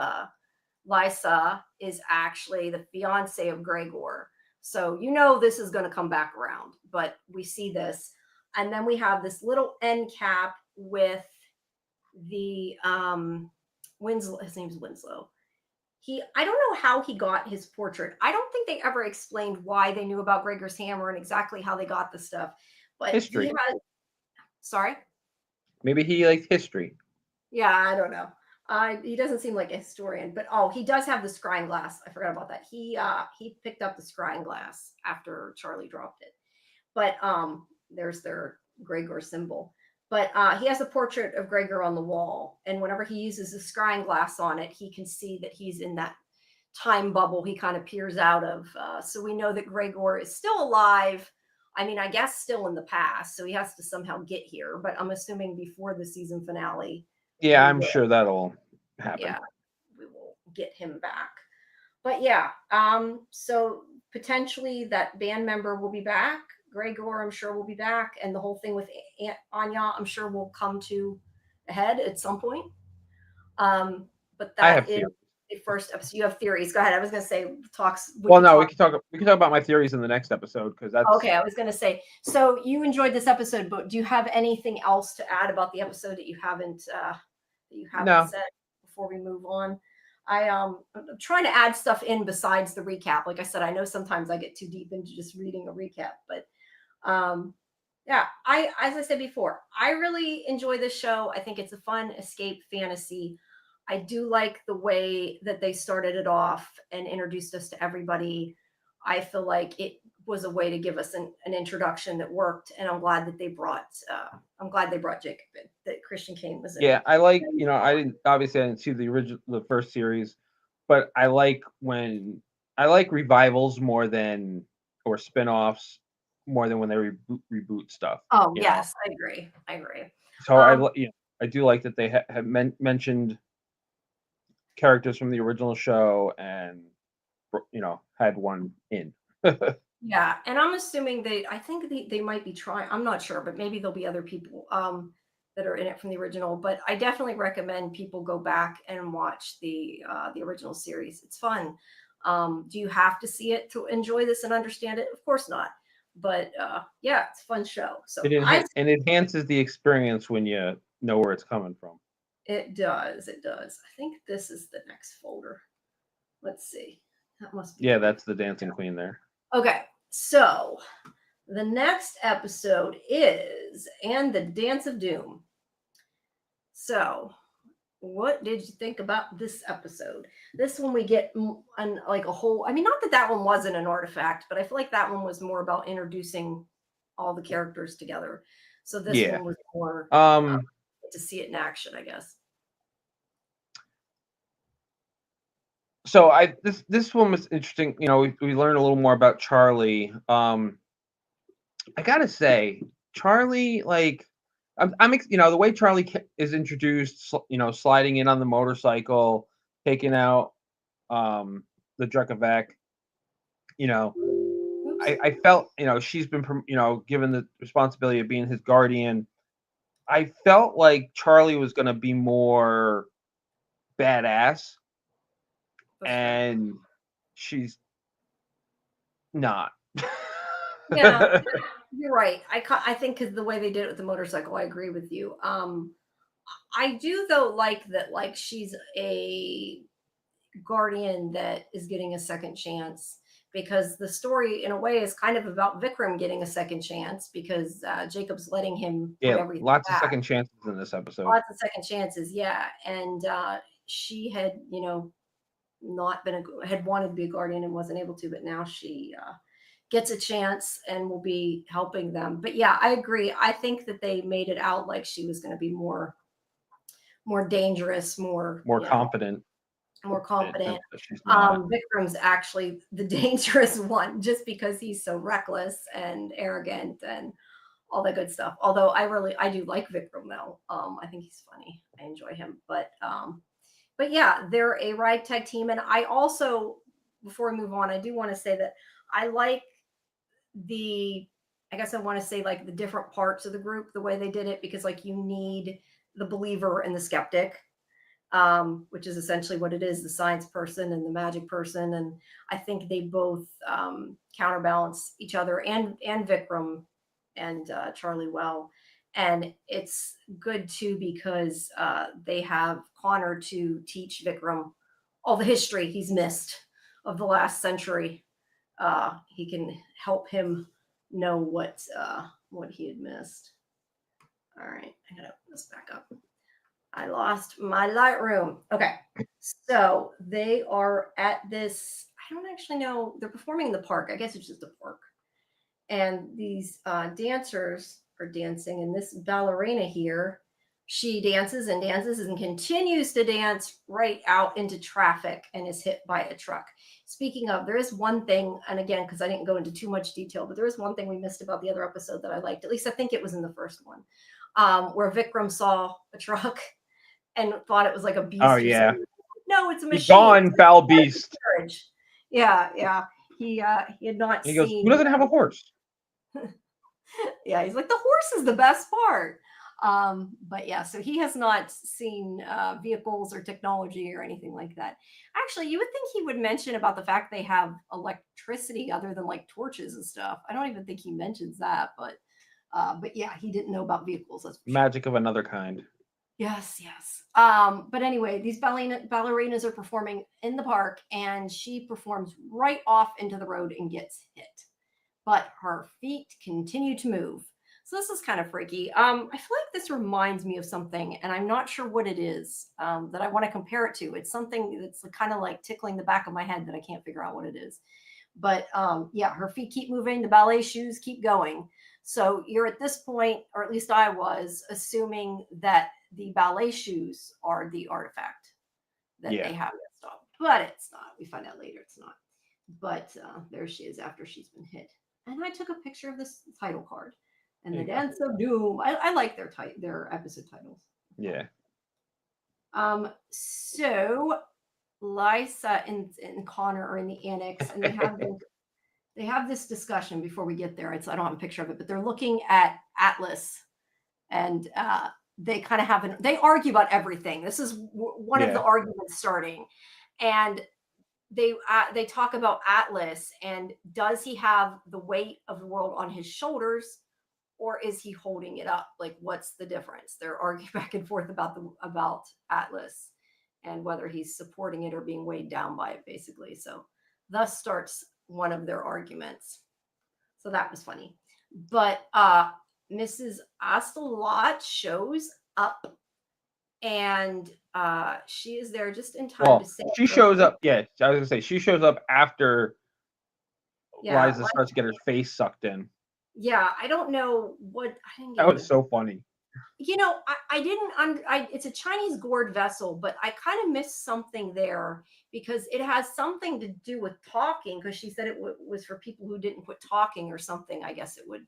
Lysa is actually the fiance of Gregor. So you know this is going to come back around, but we see this. And then we have this little end cap with the Winslow. His name's Winslow. I don't know how he got his portrait. I don't think they ever explained why they knew about Gregor's hammer and exactly how they got the stuff. But History. he had, sorry? Maybe he liked history. Yeah, I don't know. He doesn't seem like a historian, but he does have the scrying glass. I forgot about that. He picked up the scrying glass after Charlie dropped it. But there's their Gregor symbol. But he has a portrait of Gregor on the wall, and whenever he uses the scrying glass on it, he can see that he's in that time bubble he kind of peers out of. So we know that Gregor is still alive. I mean, I guess still in the past, so he has to somehow get here. But I'm assuming before the season finale. Yeah, I'm sure that'll happen. Yeah, we will get him back. But yeah, so potentially that band member will be back. Gregor, I'm sure, will be back, and the whole thing with Aunt Anya, I'm sure, will come to a head at some point. But that is the first episode. You have theories. Go ahead. I was going to say talks. We can talk about my theories in the next episode because that's okay. I was going to say. So you enjoyed this episode, but do you have anything else to add about the episode that you haven't said before we move on? I'm trying to add stuff in besides the recap. Like I said, I know sometimes I get too deep into just reading a recap, but yeah, as I said before, I really enjoy this show. I think it's a fun escape fantasy. I do like the way that they started it off and introduced us to everybody. I feel like it was a way to give us an introduction that worked, and I'm glad that they brought Jacob in, that Christian Kane was in. Yeah, I like, I didn't see the first series, but I like revivals more than, or spin-offs more than when they reboot stuff. Oh, yes, I agree. So I do like that they have mentioned characters from the original show and had one in. Yeah, and I'm assuming I think they might be trying, I'm not sure, but maybe there'll be other people that are in it from the original. But I definitely recommend people go back and watch the original series. It's fun. Do you have to see it to enjoy this and understand it? Of course not. But yeah, it's a fun show. So it enhances the experience when you know where it's coming from. It does. I think this is the next folder. Let's see. That must be. Yeah, that's the Dancing Queen there. Okay, so the next episode is And the Dance of Doom. So, what did you think about this episode? This one we get like a whole. I mean, not that one wasn't an artifact, but I feel like that one was more about introducing all the characters together. So this one was more to see it in action, I guess. So this one was interesting. We learned a little more about Charlie. I gotta say, Charlie, like, I'm the way Charlie is introduced, sliding in on the motorcycle, taking out the Drekavac. I felt, she's been, given the responsibility of being his guardian. I felt like Charlie was going to be more badass, and she's not. Yeah, you're right. I think because the way they did it with the motorcycle, I agree with you. I do though like that, like she's a guardian that is getting a second chance, because the story in a way is kind of about Vikram getting a second chance because Jacob's letting him put everything lots back. of second chances in this episode. Lots of second chances, yeah. And she had, not been had wanted to be a guardian and wasn't able to, but now she gets a chance and will be helping them. But yeah, I agree. I think that they made it out like she was going to be more dangerous, more confident. More confident. Vikram's actually the dangerous one, just because he's so reckless and arrogant and all that good stuff. Although I do like Vikram though. I think he's funny. I enjoy him. But yeah, they're a ragtag team. And I also, before we move on, I do want to say that I like the different parts of the group, the way they did it, because like you need the believer and the skeptic. which is essentially what it is, the science person and the magic person. And I think they both counterbalance each other, and Vikram and Charlie well. And it's good too because they have Connor to teach Vikram all the history he's missed of the last century. He can help him know what he had missed. All right, I gotta put this back up. I lost my Lightroom. Okay, so they are at this. I don't actually know. They're performing in the park. I guess it's just a park. And these dancers are dancing, and this ballerina here, she dances and dances and continues to dance right out into traffic and is hit by a truck. Speaking of, there is one thing, and again, because I didn't go into too much detail, but there is one thing we missed about the other episode that I liked. At least I think it was in the first one, where Vikram saw a truck and thought it was like a beast. Oh yeah. No, it's a machine. Be gone, foul beast. Yeah. He had not seen. He goes, who doesn't have a horse? Yeah, he's like, the horse is the best part. But yeah, so he has not seen vehicles or technology or anything like that. Actually, you would think he would mention about the fact they have electricity other than like torches and stuff. I don't even think he mentions that, but yeah, he didn't know about vehicles. That's magic of another kind. Yes. But anyway, these ballerinas are performing in the park, and she performs right off into the road and gets hit. But her feet continue to move. So this is kind of freaky. I feel like this reminds me of something, and I'm not sure what it is that I want to compare it to. It's something that's kind of like tickling the back of my head that I can't figure out what it is. But yeah, her feet keep moving. The ballet shoes keep going. So you're at this point, or at least I was, assuming that the ballet shoes are the artifact that they have messed up. But it's not. We find out later it's not. But there she is after she's been hit. And I took a picture of this title card. And the Dance of Doom. I like their episode titles. Yeah. So Lysa and Connor are in the annex, and they have this discussion before we get there. I don't have a picture of it, but they're looking at Atlas, and they kind of they argue about everything. This is one of the arguments starting, and they talk about Atlas, and does he have the weight of the world on his shoulders, or is he holding it up? Like, what's the difference? They're arguing back and forth about Atlas and whether he's supporting it or being weighed down by it, basically. So thus starts one of their arguments. So that was funny. But Mrs. Astalot shows up, and she is there just in time to say she shows up. Yeah, I was gonna say she shows up after Liza starts to get her face sucked in. Yeah, I don't know what. That was so funny. You know, I didn't. It's a Chinese gourd vessel, but I kind of missed something there because it has something to do with talking. Because she said it was for people who didn't quit talking or something. I guess it would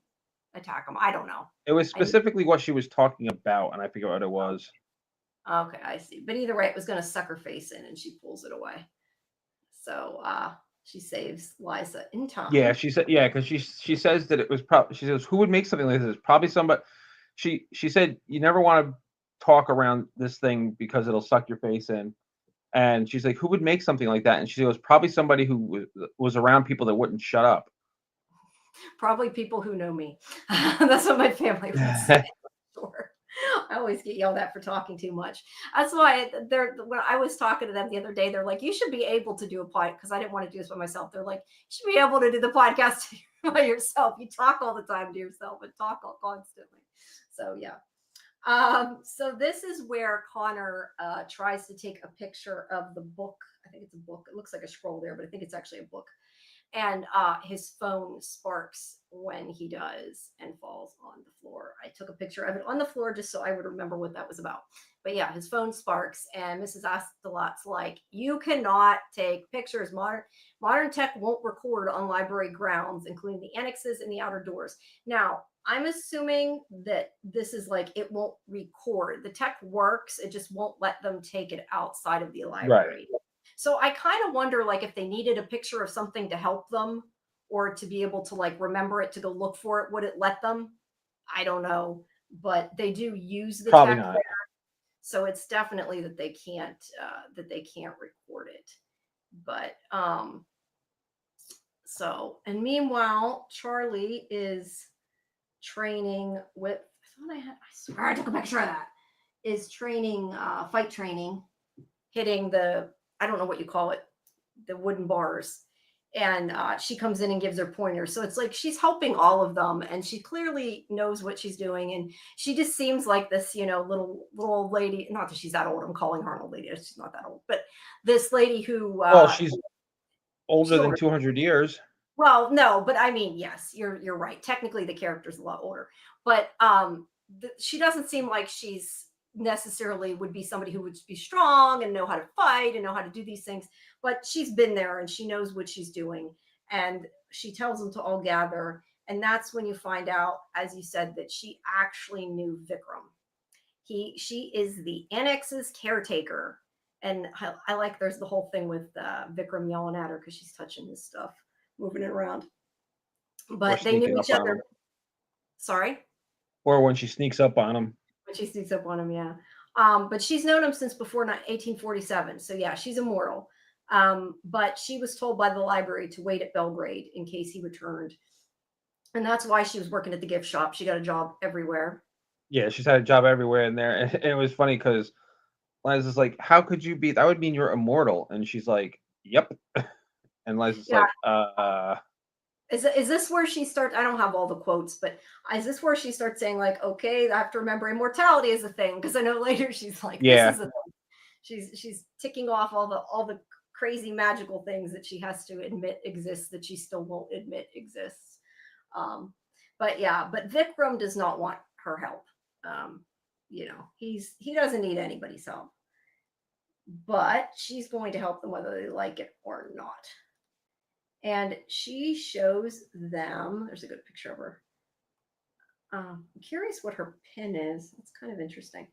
attack them. I don't know. It was specifically what she was talking about, and I forget what it was. Okay, I see. But either way, it was going to suck her face in, and she pulls it away. So she saves Liza in time. Yeah, she said. Yeah, because she says that it was probably. She says, "Who would make something like this? Probably somebody." She said, "You never want to talk around this thing because it'll suck your face in." And she's like, "Who would make something like that?" And she goes, "Probably somebody who was around people that wouldn't shut up." Probably people who know me. That's what my family would say. Sure. I always get yelled at for talking too much. That's why when I was talking to them the other day, they're like, you should be able to do a podcast, because I didn't want to do this by myself. They're like, you should be able to do the podcast by yourself. You talk all the time to yourself and talk constantly. So yeah. So this is where Connor tries to take a picture of the book. I think it's a book. It looks like a scroll there, but I think it's actually a book. And his phone sparks when he does and falls on the floor. I took a picture of it on the floor just so I would remember what that was about. But yeah, his phone sparks, and Mrs. Astalot's like, you cannot take pictures. Modern tech won't record on library grounds, including the annexes and the outer doors. Now, I'm assuming that this is like, it won't record. The tech works, it just won't let them take it outside of the library. Right. So I kind of wonder, like, if they needed a picture of something to help them or to be able to, like, remember it, to go look for it, would it let them? I don't know. But they do use the Probably tech not. there. So it's definitely that they can't record it. But so, and meanwhile, Charlie is training with, I swear I took a picture of that, is training, fight training, hitting the, I don't know what you call it, the wooden bars. And she comes in and gives her pointers. So it's like she's helping all of them, and she clearly knows what she's doing. And she just seems like this, little old lady. Not that she's that old. I'm calling her an old lady. She's not that old, but this lady who. Well, she's older she's than 200 years. Well, no, but I mean, yes, you're right. Technically, the character's a lot older, but she doesn't seem like she's necessarily would be somebody who would be strong and know how to fight and know how to do these things. But she's been there and she knows what she's doing, and she tells them to all gather. And that's when you find out, as you said, that she actually knew Vikram. She is the annex's caretaker, and I like there's the whole thing with Vikram yelling at her because she's touching his stuff, moving it around. But they knew each other. Sorry? Or when she sneaks up on him. When she sneaks up on him, yeah. But she's known him since before 1847. So yeah, she's immortal. But she was told by the library to wait at Belgrade in case he returned. And that's why she was working at the gift shop. She got a job everywhere. Yeah, she's had a job everywhere in there. And it was funny because Liza's like, how could you be? That would mean you're immortal. And she's like, yep. And Liza's like, Is this where she starts? I don't have all the quotes, but is this where she starts saying like, okay, I have to remember immortality is a thing? Because I know later she's like, yeah, this is a thing. She's ticking off all the crazy magical things that she has to admit exist that she still won't admit exists. But Vikram does not want her help. He doesn't need anybody's help, but she's going to help them whether they like it or not. And she shows them, there's a good picture of her. I'm curious what her pin is. It's kind of interesting.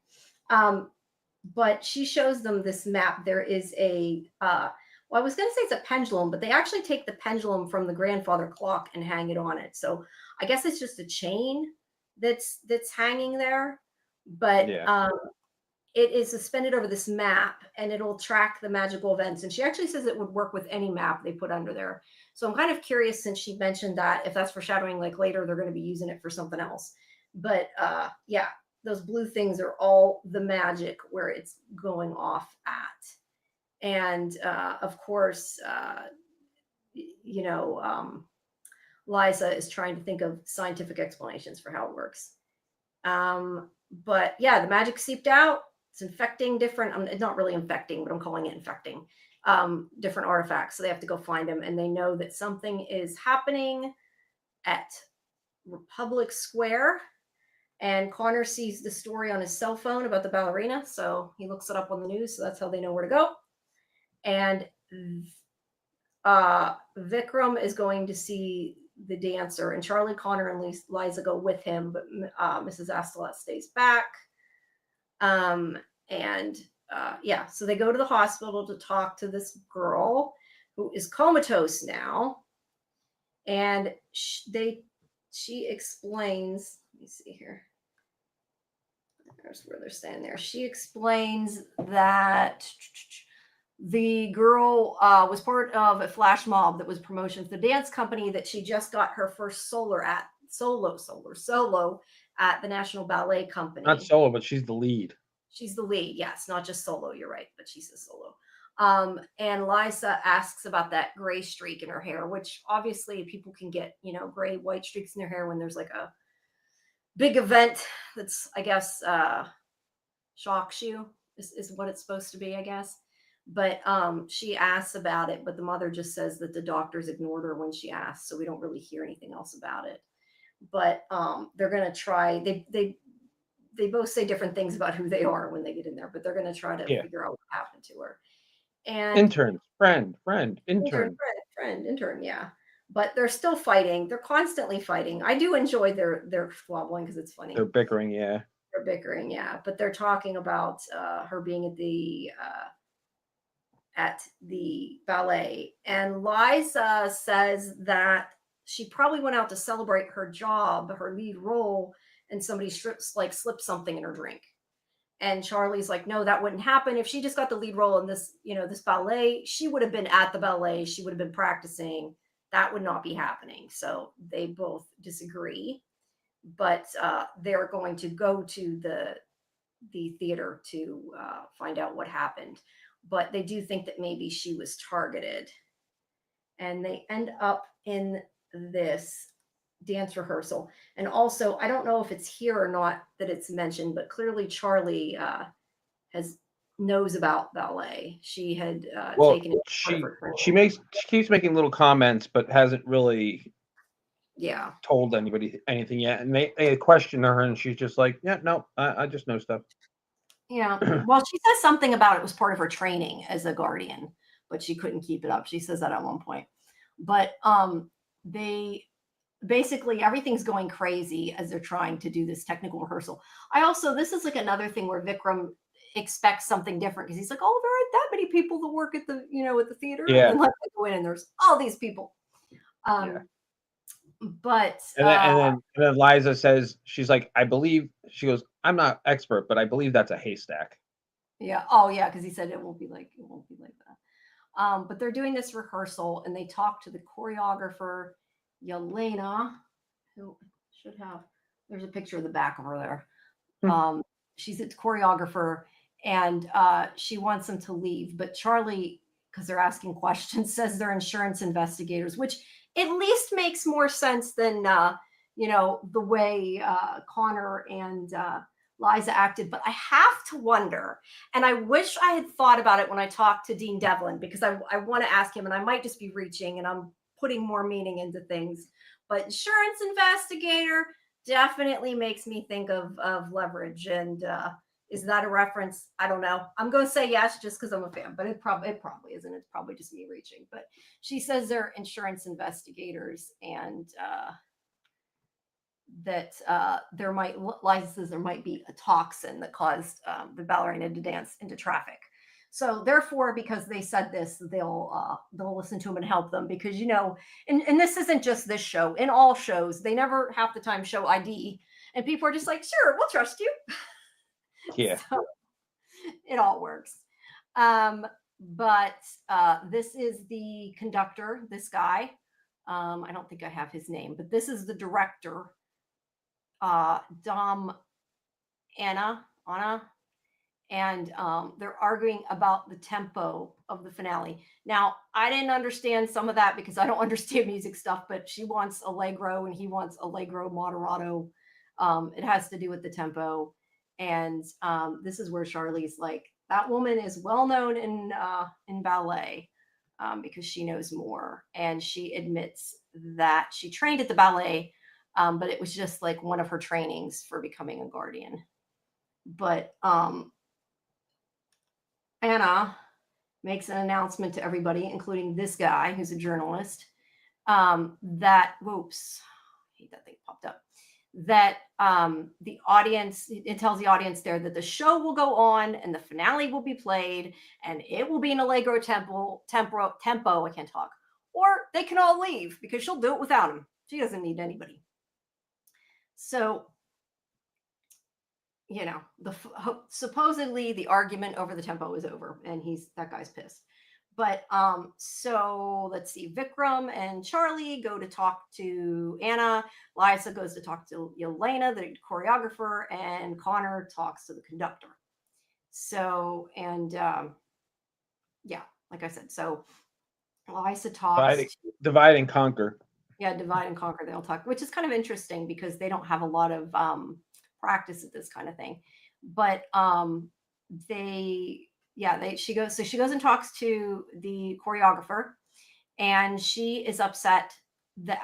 But she shows them this map. There is a, I was going to say it's a pendulum, but they actually take the pendulum from the grandfather clock and hang it on it. So I guess it's just a chain that's hanging there. But it is suspended over this map, and it'll track the magical events. And she actually says it would work with any map they put under there. So I'm kind of curious, since she mentioned that, if that's foreshadowing, like later they're going to be using it for something else. But those blue things are all the magic where it's going off at. And of course, Liza is trying to think of scientific explanations for how it works. But yeah, the magic seeped out. It's infecting different, it's not really infecting, but I'm calling it infecting different artifacts. So they have to go find them. And they know that something is happening at Republic Square. And Connor sees the story on his cell phone about the ballerina. So he looks it up on the news. So that's how they know where to go. And Vikram is going to see the dancer. And Charlie, Connor, and Liza go with him. But Mrs. Astolat stays back. So they go to the hospital to talk to this girl who is comatose now. And she explains, let me see here. There's where they're standing there. She explains that the girl was part of a flash mob that was promotion for the dance company that she just got her first solo at the National Ballet Company. Not solo, but she's the lead. She's the lead, yes, not just solo. You're right, but she's a solo. And Liza asks about that gray streak in her hair, which obviously people can get, gray, white streaks in their hair when there's like a big event that's, I guess, shocks you is what it's supposed to be, I guess. But she asks about it, but the mother just says that the doctors ignored her when she asked, so we don't really hear anything else about it. But they're going to try, they both say different things about who they are when they get in there, but they're going to try to figure out what happened to her. And intern, friend, intern. Intern, yeah. But they're still fighting. They're constantly fighting. I do enjoy their squabbling because it's funny. They're bickering, yeah. But they're talking about her being at the ballet. And Liza says that she probably went out to celebrate her job, her lead role, and somebody slipped something in her drink. And Charlie's like, no, that wouldn't happen. If she just got the lead role in this, this ballet, she would have been at the ballet. She would have been practicing. That would not be happening. So they both disagree, but they're going to go to the theater to find out what happened. But they do think that maybe she was targeted. And they end up in this dance rehearsal. And also, I don't know if it's here or not that it's mentioned, but clearly Charlie knows about ballet. She had Well, taken it as part of she her training. she keeps making little comments, but hasn't really Yeah. told anybody anything yet. And they question her, and she's just like, yeah, no, I just know stuff. Yeah. Well, she says something about it was part of her training as a guardian, but she couldn't keep it up. She says that at one point. But they basically everything's going crazy as they're trying to do this technical rehearsal. This is like another thing where Vikram expects something different because he's like, oh, there aren't that many people that work at the at the theater. Yeah. And then like they go in and there's all these people. But and then Liza says, she's like, I believe, she goes, I'm not expert, but I believe that's a haystack. Yeah. Oh yeah, because he said it won't be like that. But they're doing this rehearsal and they talk to the choreographer, Yelena, who should have, there's a picture of the back of her there. She's a choreographer and she wants them to leave. But Charlie, because they're asking questions, says they're insurance investigators, which at least makes more sense than, the way Connor and Liza acted. But I have to wonder, and I wish I had thought about it when I talked to Dean Devlin, because I want to ask him, and I might just be reaching and I'm putting more meaning into things. But insurance investigator definitely makes me think of Leverage. And is that a reference? I don't know. I'm going to say yes, just because I'm a fan, but it probably isn't. It's probably just me reaching. But she says they're insurance investigators, and that Liza says there might be a toxin that caused the ballerina to dance into traffic. So therefore, because they said this, they'll listen to them and help them, because and this isn't just this show. In all shows, they never half the time show ID, and people are just like, sure, we'll trust you. Yeah. So it all works. But this is the conductor, this guy. I don't think I have his name, but this is the director, Dom Anna, and they're arguing about the tempo of the finale. Now, I didn't understand some of that because I don't understand music stuff, but she wants allegro and he wants allegro moderato. It has to do with the tempo. And this is where Charlie's like, that woman is well known in ballet because she knows more. And she admits that she trained at the ballet, but it was just like one of her trainings for becoming a guardian. But Anna makes an announcement to everybody, including this guy who's a journalist, that, whoops, I hate that thing popped up, that the audience, it tells the audience there that the show will go on and the finale will be played and it will be an allegro tempo, I can't talk, or they can all leave because she'll do it without him. She doesn't need anybody. So, supposedly the argument over the tempo is over and that guy's pissed. But so let's see, Vikram and Charlie go to talk to Anna. Liza goes to talk to Yelena, the choreographer, and Connor talks to the conductor. So, and like I said, so Liza talks. Divide and conquer. Yeah, divide and conquer. They all talk, which is kind of interesting because they don't have a lot of practice at this kind of thing. But she goes and talks to the choreographer, and she is upset that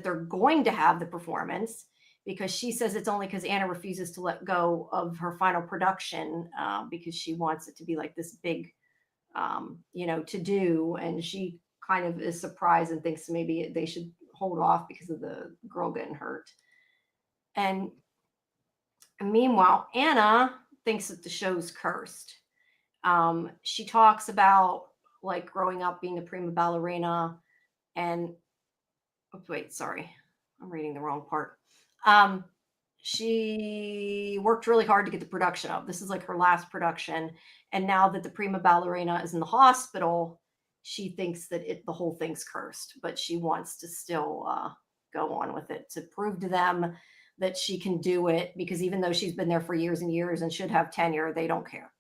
they're going to have the performance, because she says it's only because Anna refuses to let go of her final production because she wants it to be like this big to do, and she kind of is surprised and thinks maybe they should hold off because of the girl getting hurt. And meanwhile, Anna thinks that the show's cursed. She talks about like growing up being a prima ballerina, and I'm reading the wrong part. she worked really hard to get the production of. This is like her last production. And now that the prima ballerina is in the hospital, she thinks that the whole thing's cursed, but she wants to still go on with it to prove to them that she can do it, because even though she's been there for years and years and should have tenure, they don't care.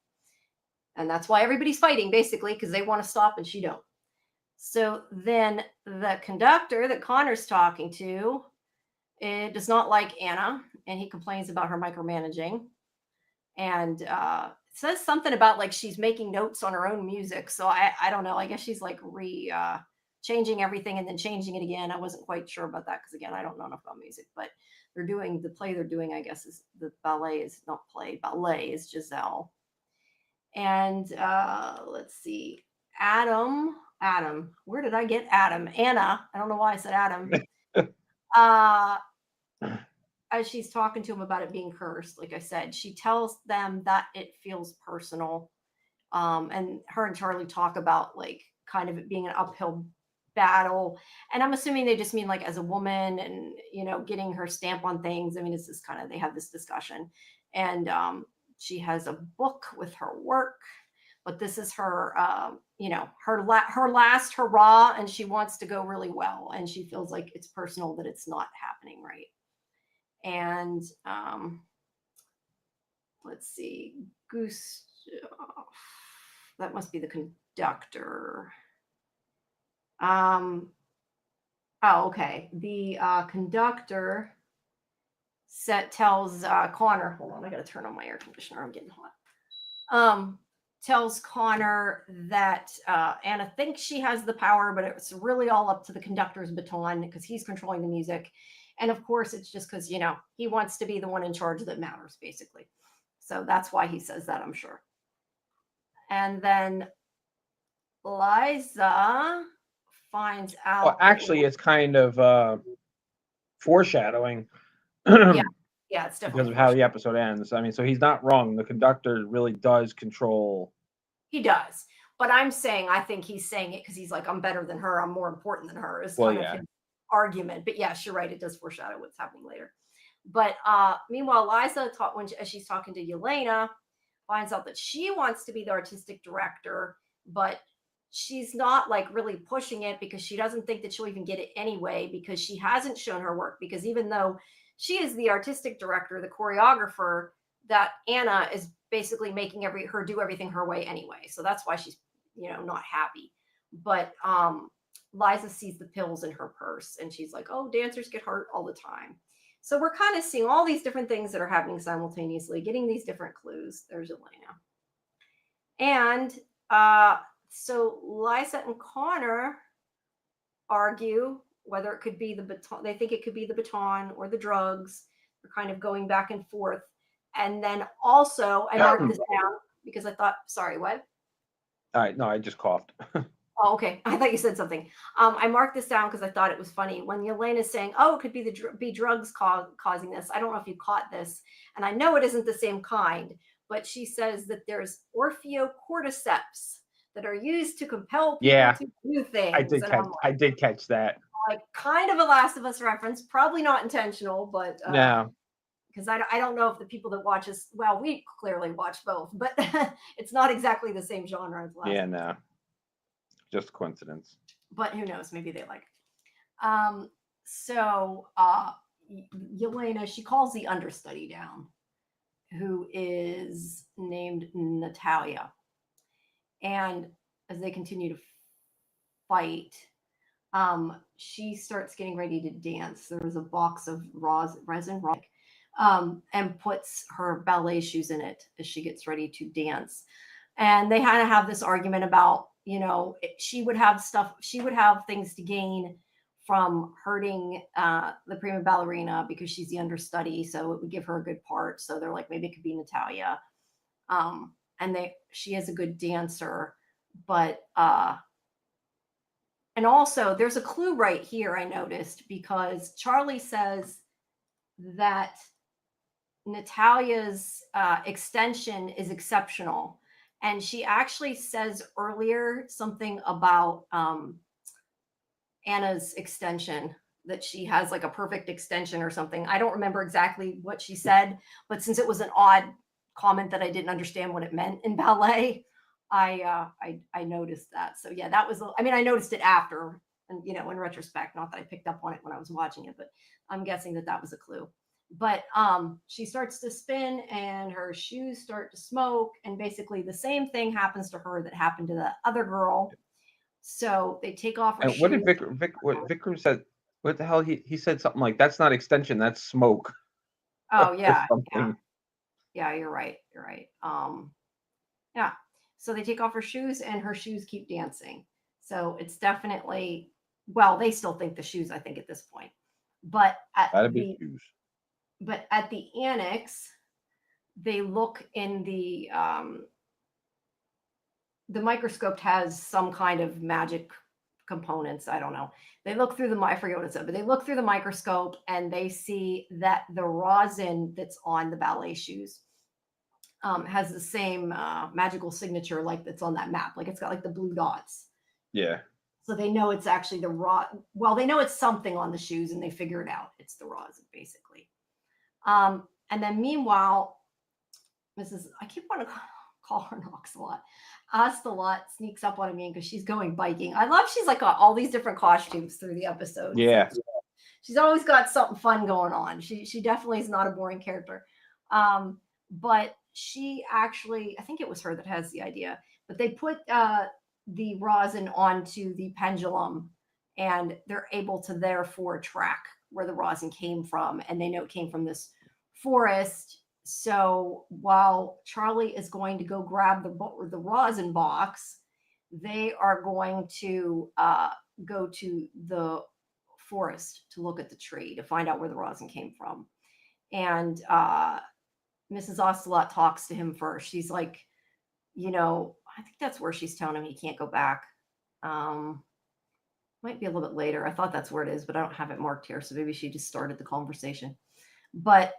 And that's why everybody's fighting, basically, because they want to stop and she don't. So then the conductor that Connor's talking to, it does not like Anna, and he complains about her micromanaging, and says something about like she's making notes on her own music. So I don't know. I guess she's like changing everything and then changing it again. I wasn't quite sure about that because, again, I don't know enough about music. But they're doing the play they're doing, I guess, is the ballet is not play. Ballet is Giselle. And let's see, Adam, where did I get Adam? Anna, I don't know why I said Adam. As she's talking to him about it being cursed, like I said, she tells them that it feels personal. And her and Charlie talk about like kind of it being an uphill battle. And I'm assuming they just mean like as a woman and, you know, getting her stamp on things. I mean, it's just kind of, they have this discussion. And she has a book with her work, but this is her, you know, her last hurrah, and she wants to go really well. And she feels like it's personal that it's not happening right. And let's see, Gustav, that must be the conductor. Oh, okay. The conductor tells Connor, hold on, I gotta turn on my air conditioner, I'm getting hot. Tells Connor that Anna thinks she has the power, but it's really all up to the conductor's baton because he's controlling the music. And of course, it's just because, you know, he wants to be the one in charge that matters, basically. So that's why he says that, I'm sure. And then Liza finds out. Well, actually, it's kind of foreshadowing. Yeah, it's definitely because of how the episode ends. I mean, so he's not wrong. The conductor really does control. He does, but I'm saying I think he's saying it because he's like, I'm better than her. I'm more important than her. Is kind of his argument. But yes, you're right. It does foreshadow what's happening later. But meanwhile, Liza, as she's talking to Yelena, finds out that she wants to be the artistic director, but she's not like really pushing it because she doesn't think that she'll even get it anyway, because she hasn't shown her work. Because even though she is the artistic director, the choreographer, that Anna is basically making her do everything her way anyway. So that's why she's, you know, not happy. But Liza sees the pills in her purse and she's like, oh, dancers get hurt all the time. So we're kind of seeing all these different things that are happening simultaneously, getting these different clues. There's Elena. And so Liza and Connor argue whether it could be the baton. They think it could be the baton or the drugs. They're kind of going back and forth. And then also, I marked this down because I thought, sorry, what? All right, no, I just coughed. Oh, okay. I thought you said something. I marked this down because I thought it was funny. When Yelena's saying, oh, it could be drugs causing this. I don't know if you caught this. And I know it isn't the same kind, but she says that there's orpheocordyceps that are used to compel people to do things. I did catch that. Like kind of a Last of Us reference, probably not intentional, but no. Because I don't know if the people that watch us, well, we clearly watch both, but it's not exactly the same genre as Last. Yeah, no. Just coincidence. But who knows? Maybe they like it. So Yelena, she calls the understudy down, who is named Natalia. And as they continue to fight, she starts getting ready to dance. There was a box of resin, and puts her ballet shoes in it as she gets ready to dance. And they kind of have this argument about, you know, she would have things to gain from hurting the prima ballerina because she's the understudy, so it would give her a good part. So they're like, maybe it could be Natalia. And she is a good dancer, but and also there's a clue right here I noticed, because Charlie says that Natalia's extension is exceptional. And she actually says earlier something about Anna's extension that she has like a perfect extension or something. I don't remember exactly what she said, but since it was an odd comment that I didn't understand what it meant in ballet, I noticed that. So yeah, that was, I mean, I noticed it after, and in retrospect, not that I picked up on it when I was watching it, but I'm guessing that was a clue. But she starts to spin and her shoes start to smoke, and basically the same thing happens to her that happened to the other girl. So they take off her And shoes. what did Vikram said? What the hell? He said something like, "That's not extension, that's smoke." Oh or yeah, something. yeah, you're right. You're right. Yeah. So they take off her shoes and her shoes keep dancing. So it's definitely, well, they still think the shoes, I think, at this point. But at That'd be the shoes. but at the annex, they look in the microscope has some kind of magic components. I don't know. They look through I forget what it said, but they look through the microscope and they see that the rosin that's on the ballet shoes has the same magical signature like that's on that map. Like it's got like the blue dots. Yeah. So they know it's actually the well, they know it's something on the shoes and they figure it out. It's the rosin, basically. And then meanwhile, I keep wanting to call her Knox a lot. Ocelot sneaks up on me because she's going biking. I love she's like got all these different costumes through the episodes. Yeah. She's always got something fun going on. She definitely is not a boring character. But she actually, I think it was her that has the idea, but they put the rosin onto the pendulum and they're able to therefore track where the rosin came from. And they know it came from this forest. So while Charlie is going to go grab the rosin box, they are going to go to the forest to look at the tree to find out where the rosin came from. And Mrs. Ocelot talks to him first. She's like, I think that's where she's telling him he can't go back. Might be a little bit later. I thought that's where it is, but I don't have it marked here. So maybe she just started the conversation. But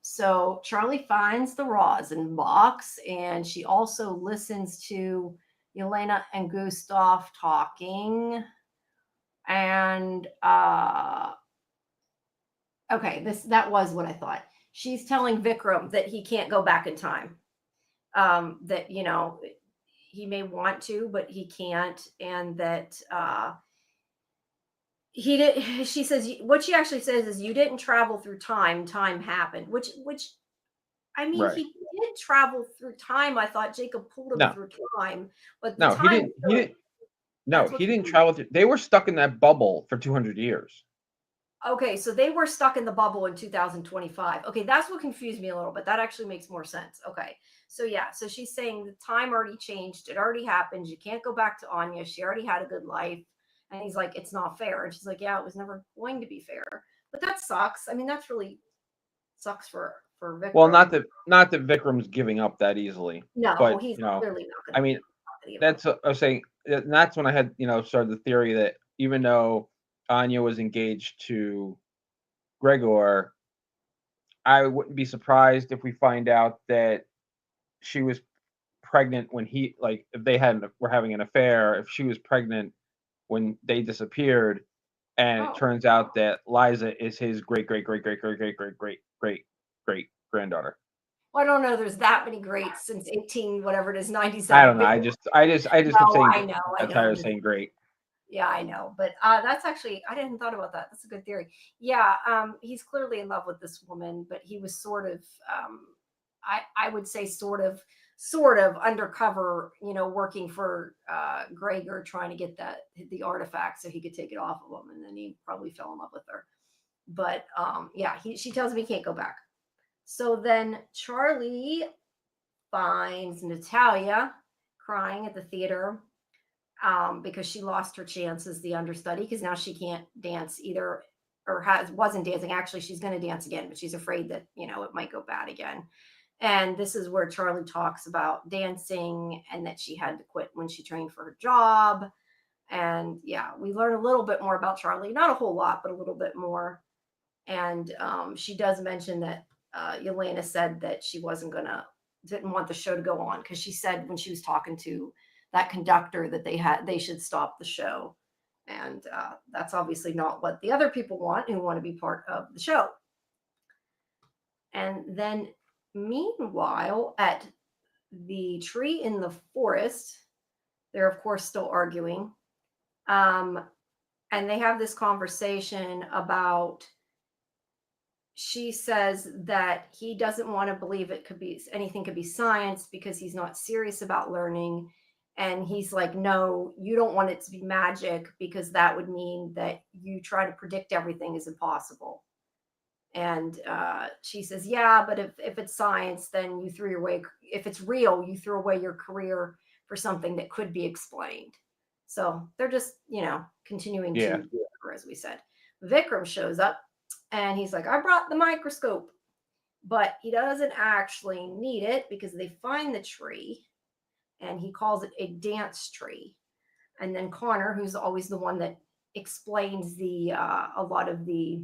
so Charlie finds the rosin box and she also listens to Yelena and Gustav talking. And okay, that was what I thought. She's telling Vikram that he can't go back in time. That he may want to, but he can't, and that he did. She says what she actually says is you didn't travel through time. Time happened, which I mean, Right. he did travel through time. I thought Jacob pulled him through time, but the no, time he didn't. No, he didn't travel through. They were stuck in that bubble for 200 years. Okay, so they were stuck in the bubble in 2025. Okay, that's what confused me a little bit. That actually makes more sense. Okay, so yeah, so she's saying the time already changed. It already happened. You can't go back to Anya. She already had a good life. And he's like, it's not fair. And she's like, yeah, it was never going to be fair. But that sucks. I mean, that's really sucks for Vikram. Well, not that Vikram's giving up that easily. No, but he's clearly not going to. I mean, that's I was saying. That's when I had started the theory that even though Anya was engaged to Gregor, I wouldn't be surprised if we find out that she was pregnant when he, like, if they were having an affair, if she was pregnant when they disappeared, and it turns out that Liza is his great granddaughter. Well, I don't know. There's that many greats since 18, whatever it is, 97. I don't know. I just kept saying. I know. That's how I was saying great. Yeah, I know. But that's actually, I didn't thought about that. That's a good theory. Yeah, he's clearly in love with this woman, but he was sort of, I would say sort of undercover, working for Gregor, trying to get the artifact so he could take it off of him. And then he probably fell in love with her. But yeah, she tells me he can't go back. So then Charlie finds Natalia crying at the theater because she lost her chance as the understudy, because now she can't dance either, or wasn't dancing. Actually, she's going to dance again, but she's afraid that, it might go bad again. And this is where Charlie talks about dancing and that she had to quit when she trained for her job. And yeah, we learn a little bit more about Charlie. Not a whole lot, but a little bit more. And she does mention that Yelena said that she didn't want the show to go on, because she said when she was talking to that conductor that they should stop the show. And that's obviously not what the other people want who want to be part of the show. And then, meanwhile, at the tree in the forest, they're, of course, still arguing. And they have this conversation about, she says that he doesn't want to believe anything could be science because he's not serious about learning. And he's like, no, you don't want it to be magic because that would mean that you try to predict everything is impossible. And she says, yeah, but if it's science, then you threw away, if it's real, you threw away your career for something that could be explained. So they're just, continuing to, as we said. Vikram shows up and he's like, I brought the microscope, but he doesn't actually need it because they find the tree and he calls it a dance tree. And then Connor, who's always the one that explains a lot of the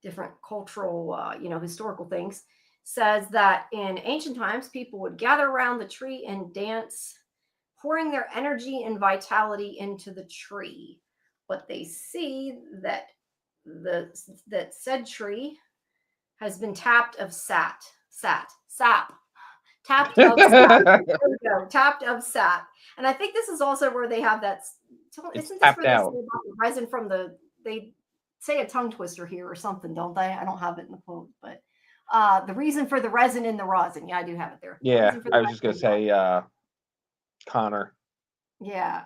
different cultural, historical things, says that in ancient times, people would gather around the tree and dance, pouring their energy and vitality into the tree. But they see that that said tree has been tapped of sap. Tapped of sap. There we go. Tapped of sap. And I think this is also where they have that. Isn't this where they say about the resin from they say a tongue twister here or something, don't they? I don't have it in the quote, but the reason for the resin in the rosin. Yeah, I do have it there. Yeah, I was just going to say Connor. Yeah,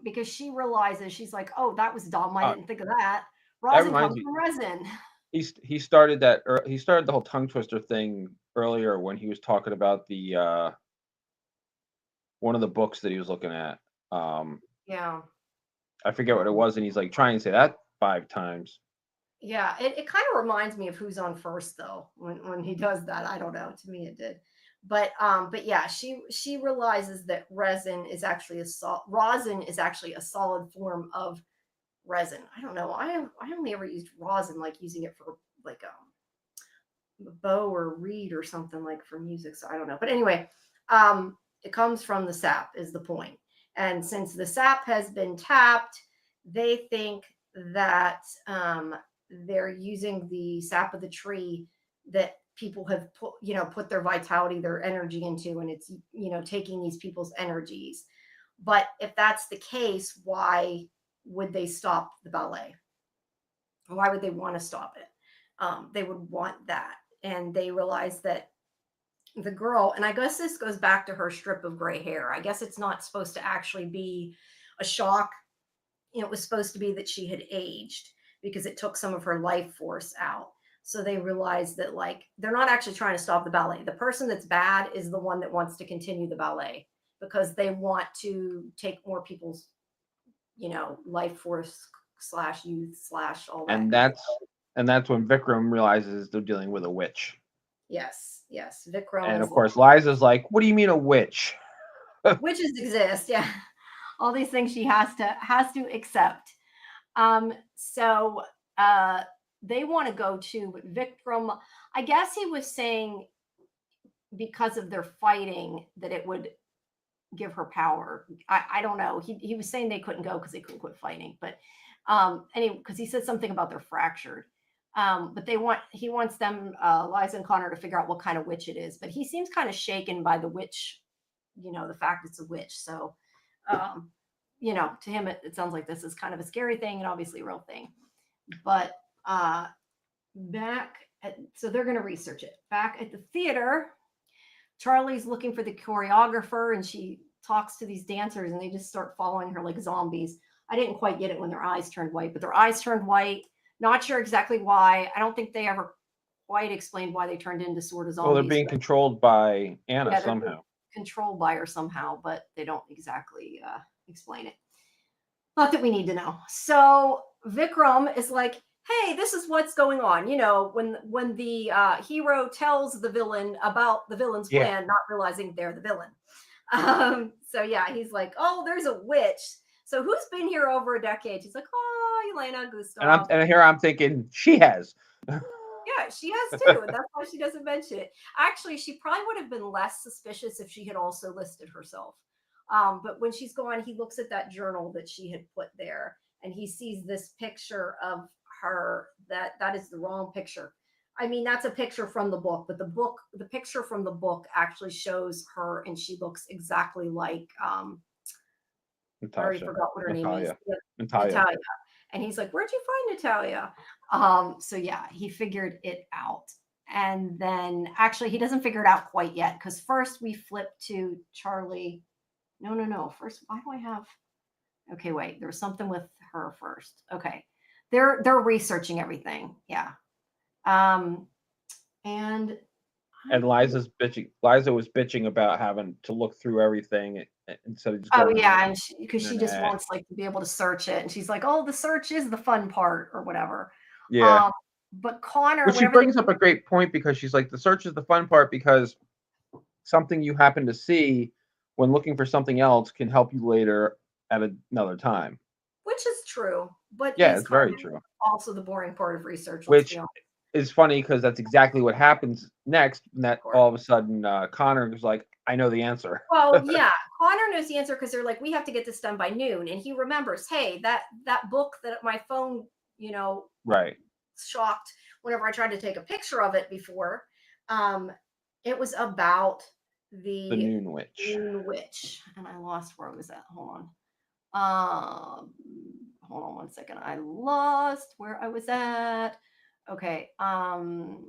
because she realizes, she's like, oh, that was dumb. I didn't think of that. Rosin comes from resin. He started that. He started the whole tongue twister thing earlier when he was talking about the one of the books that he was looking at. Yeah, I forget what it was, and he's like trying to say that 5 times. Yeah, it kind of reminds me of Who's on First, though, when he does that. I don't know. To me, it did. But yeah, she realizes that rosin is actually a solid form of resin. I don't know. I only ever used rosin, like using it for like a bow or reed or something, like for music. So I don't know. But anyway, it comes from the sap is the point. And since the sap has been tapped, they think that they're using the sap of the tree that people have put their vitality, their energy into, and it's taking these people's energies. But if that's the case, why would they stop the ballet? Why would they want to stop it? They would want that. And they realize that the girl, and I guess this goes back to her strip of gray hair. I guess it's not supposed to actually be a shock. It was supposed to be that she had aged because it took some of her life force out. So they realized that, like, they're not actually trying to stop the ballet. The person that's bad is the one that wants to continue the ballet because they want to take more people's, life force / youth / all that. And that's when Vikram realizes they're dealing with a witch. Yes. Vikram. And of course, Liza's like, "What do you mean a witch?" Witches exist. Yeah, all these things she has to accept. So they want to go to, but Vikram, I guess he was saying because of their fighting that it would give her power. I don't know. He was saying they couldn't go because they couldn't quit fighting. But anyway, because he said something about they're fractured. But he wants them, Liza and Connor, to figure out what kind of witch it is. But he seems kind of shaken by the witch, the fact it's a witch. So, to him, it sounds like this is kind of a scary thing and obviously a real thing. But so they're going to research it. Back at the theater, Charlie's looking for the choreographer and she talks to these dancers and they just start following her like zombies. I didn't quite get it when their eyes turned white, but their eyes turned white. Not sure exactly why. I don't think they ever quite explained why they turned into sort of zombies. Well, they're being controlled by Anna somehow. Controlled by her somehow, but they don't exactly explain it. Not that we need to know. So Vikram is like, hey, this is what's going on. When the hero tells the villain about the villain's plan, not realizing they're the villain. So yeah, he's like, oh, there's a witch. So who's been here over a decade? He's like, oh, Elena, Gustav. And here I'm thinking she has. Yeah, she has too. And that's why she doesn't mention it. Actually, she probably would have been less suspicious if she had also listed herself. But when she's gone, he looks at that journal that she had put there, and he sees this picture of her. That is the wrong picture. I mean, that's a picture from the book, but the picture from the book actually shows her, and she looks exactly like I already Natasha. forgot what her name is. Yeah, Natalia. Natalia. And he's like, "Where'd you find Natalia?" So yeah, he figured it out. And then actually he doesn't figure it out quite yet, because first we flip to Charlie. No. First, why do I have okay, wait, there was something with her first. Okay. They're researching everything. Yeah. Um, and And Liza was bitching about having to look through everything instead of just oh going on yeah, the and because she just internet. wants like to be able to search it, and she's like, "Oh, the search is the fun part," or whatever. Yeah. Um, but Connor, Which she whenever they brings up a great point, because she's like, the search is the fun part, because something you happen to see when looking for something else can help you later at another time. which is true, but Yeah, is it's very Connor true. also the boring part of research? Let's be Which honest, is funny, because that's exactly what happens next. And of that course. all of a sudden, Connor was like, "I know the answer." Well, yeah, Connor knows the answer because they're like, "We have to get this done by noon," and he remembers, "Hey, that book that my phone, Right. shocked whenever I tried to take a picture of it before. Um, it was about The the Noon Witch. Noon Witch, and I lost where I was at. Um, hold on one second. I lost where I was at. Okay. Hold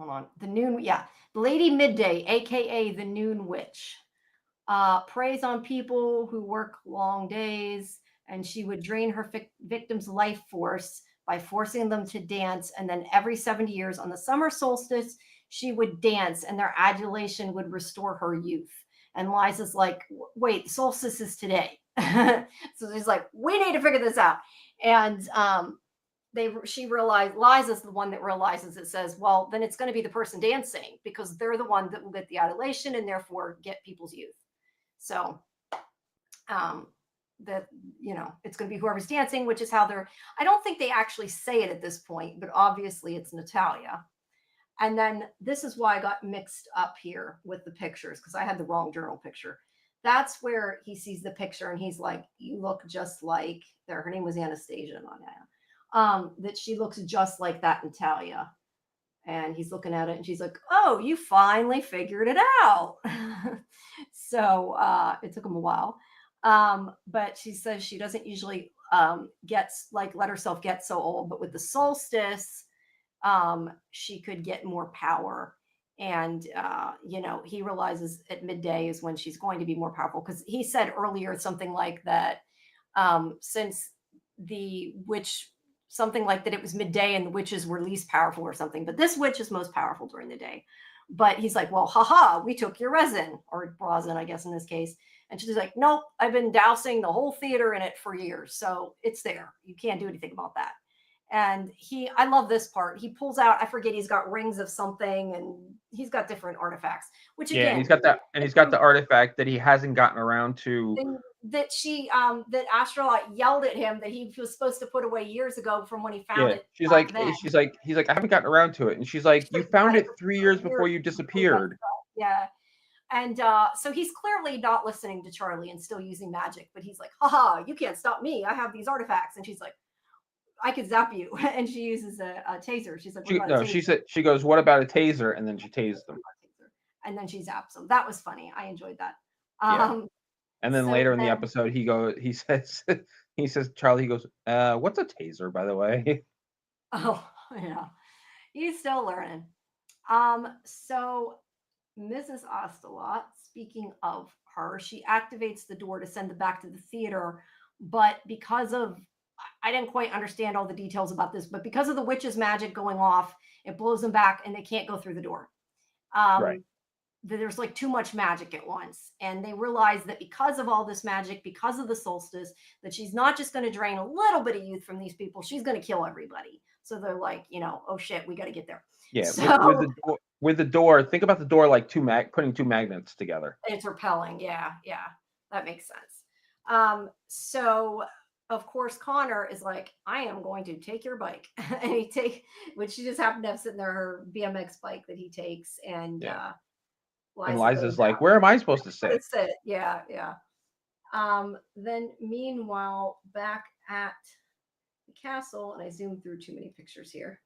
on. The Noon, yeah, Lady Midday, aka the Noon Witch, preys on people who work long days, and she would drain her victims' life force by forcing them to dance. And then every 70 years on the summer solstice, she would dance, and their adulation would restore her youth. And Liza's like, "Wait, solstice is today." So she's like, "We need to figure this out." And she realized, Liza's the one that realizes, it says, well, then it's going to be the person dancing, because they're the one that will get the adulation and therefore get people's youth. So that it's going to be whoever's dancing, which is how I don't think they actually say it at this point, but obviously it's Natalia. And then this is why I got mixed up here with the pictures, because I had the wrong journal picture. That's where he sees the picture and he's like, "You look just like," her name was Anastasia, not Anna, that she looks just like that Natalia. And he's looking at it and she's like, "Oh, you finally figured it out." So it took him a while. But she says she doesn't usually let herself get so old, but with the solstice, she could get more power. And he realizes at midday is when she's going to be more powerful, because he said earlier something like that, since the witch, something like that, it was midday and the witches were least powerful or something, but this witch is most powerful during the day. But he's like, "Well, haha, we took your resin," or rosin, I guess, in this case. And she's like, "Nope, I've been dousing the whole theater in it for years, so it's there. You can't do anything about that." And I love this part. He pulls out, I forget, he's got rings of something, and he's got different artifacts, which Yeah, and again, he's got the artifact that he hasn't gotten around to. that Astrolot yelled at him that he was supposed to put away years ago from when he found Yeah, it she's back like, then. he's like, "I haven't gotten around to it," and she's like, "You found it 3 years before you disappeared." Yeah. And so he's clearly not listening to Charlie and still using magic, but he's like, "Haha, you can't stop me. I have these artifacts." And she's like, "I could zap you." And she uses a taser. She's like, "What about a taser?" She goes, "What about a taser?" And then she tased him. And then she zaps him. That was funny. I enjoyed that. Yeah. And then So later in the episode, he says, Charlie, he goes, "What's a taser, by the way?" Oh, yeah. He's still learning. So Mrs. Ocelot, speaking of her, she activates the door to send them back to the theater. But because of, I didn't quite understand all the details about this, but because of the witch's magic going off, it blows them back and they can't go through the door. Right. There's like too much magic at once. And they realize that because of all this magic, because of the solstice, that she's not just going to drain a little bit of youth from these people, she's going to kill everybody. So they're like, "Oh shit, we got to get there." Yeah. So With the door, think about the door like putting two magnets together. it's repelling. Yeah. Yeah. That makes sense. So of course Connor is like, "I am going to take your bike." And which she just happened to have sitting there, her BMX bike that he takes. And And Liza Liza's goes like, out. "Where am I supposed to sit?" That's it. Yeah, yeah. Then meanwhile, back at the castle, and I zoomed through too many pictures here.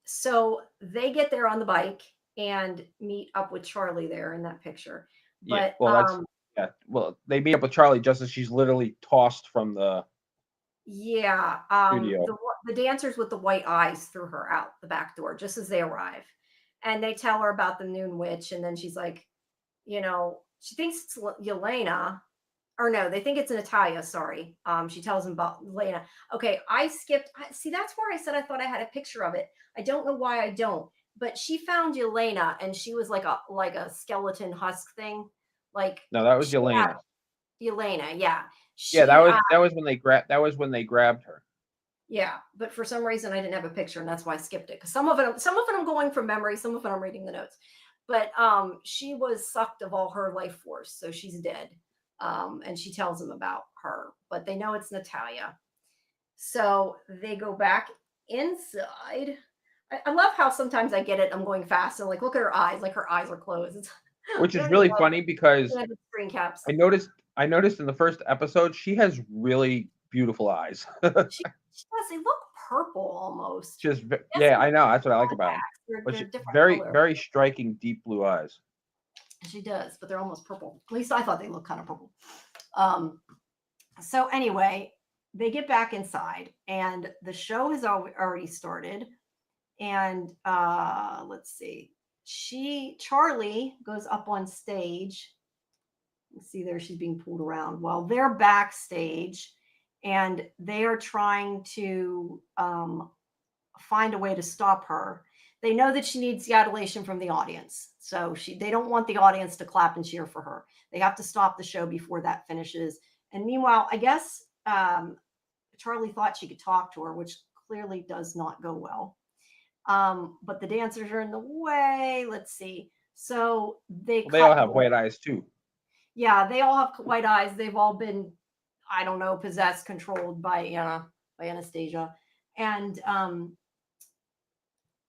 So they get there on the bike and meet up with Charlie there in that picture. Yeah. But Well, that's yeah. Well, they meet up with Charlie just as she's literally tossed from the yeah, studio. the dancers with the white eyes threw her out the back door just as they arrive, and they tell her about the noon witch, and then she's like, she thinks it's Yelena, or no, they think it's Natalia. Sorry, she tells them about Yelena. Okay, I skipped. See, that's where I said I thought I had a picture of it. I don't know why I don't, but she found Yelena, and she was like a skeleton husk thing, like No, that was she had Yelena. Yelena. Yeah, Yeah, she that was when they grabbed her. Yeah, but for some reason I didn't have a picture, and that's why I skipped it. Because some of it I'm going from memory, some of it I'm reading the notes. But she was sucked of all her life force, so she's dead. And she tells them about her, but they know it's Natalia. So they go back inside. I love how sometimes I get it. I'm going fast and like look at her eyes, like her eyes are closed. Which is Don't you really love funny because the screen caps? I noticed in the first episode she has really beautiful eyes. She does. They look purple almost. Yes, Yeah, I know. That's what I like about them. But they're different very color. very striking deep blue eyes. She does, but they're almost purple. At least I thought they looked kind of purple. So anyway, they get back inside, and the show has already started. And let's see, Charlie goes up on stage. Let's see, there she's being pulled around while they're backstage, and they are trying to find a way to stop her. They know that she needs the adulation from the audience. So they don't want the audience to clap and cheer for her. They have to stop the show before that finishes. And meanwhile, I guess Charlie thought she could talk to her, which clearly does not go well. But the dancers are in the way. Let's see. So they all have white eyes too. Yeah, they all have white eyes. They've all been, I don't know, possessed, controlled by Anastasia. And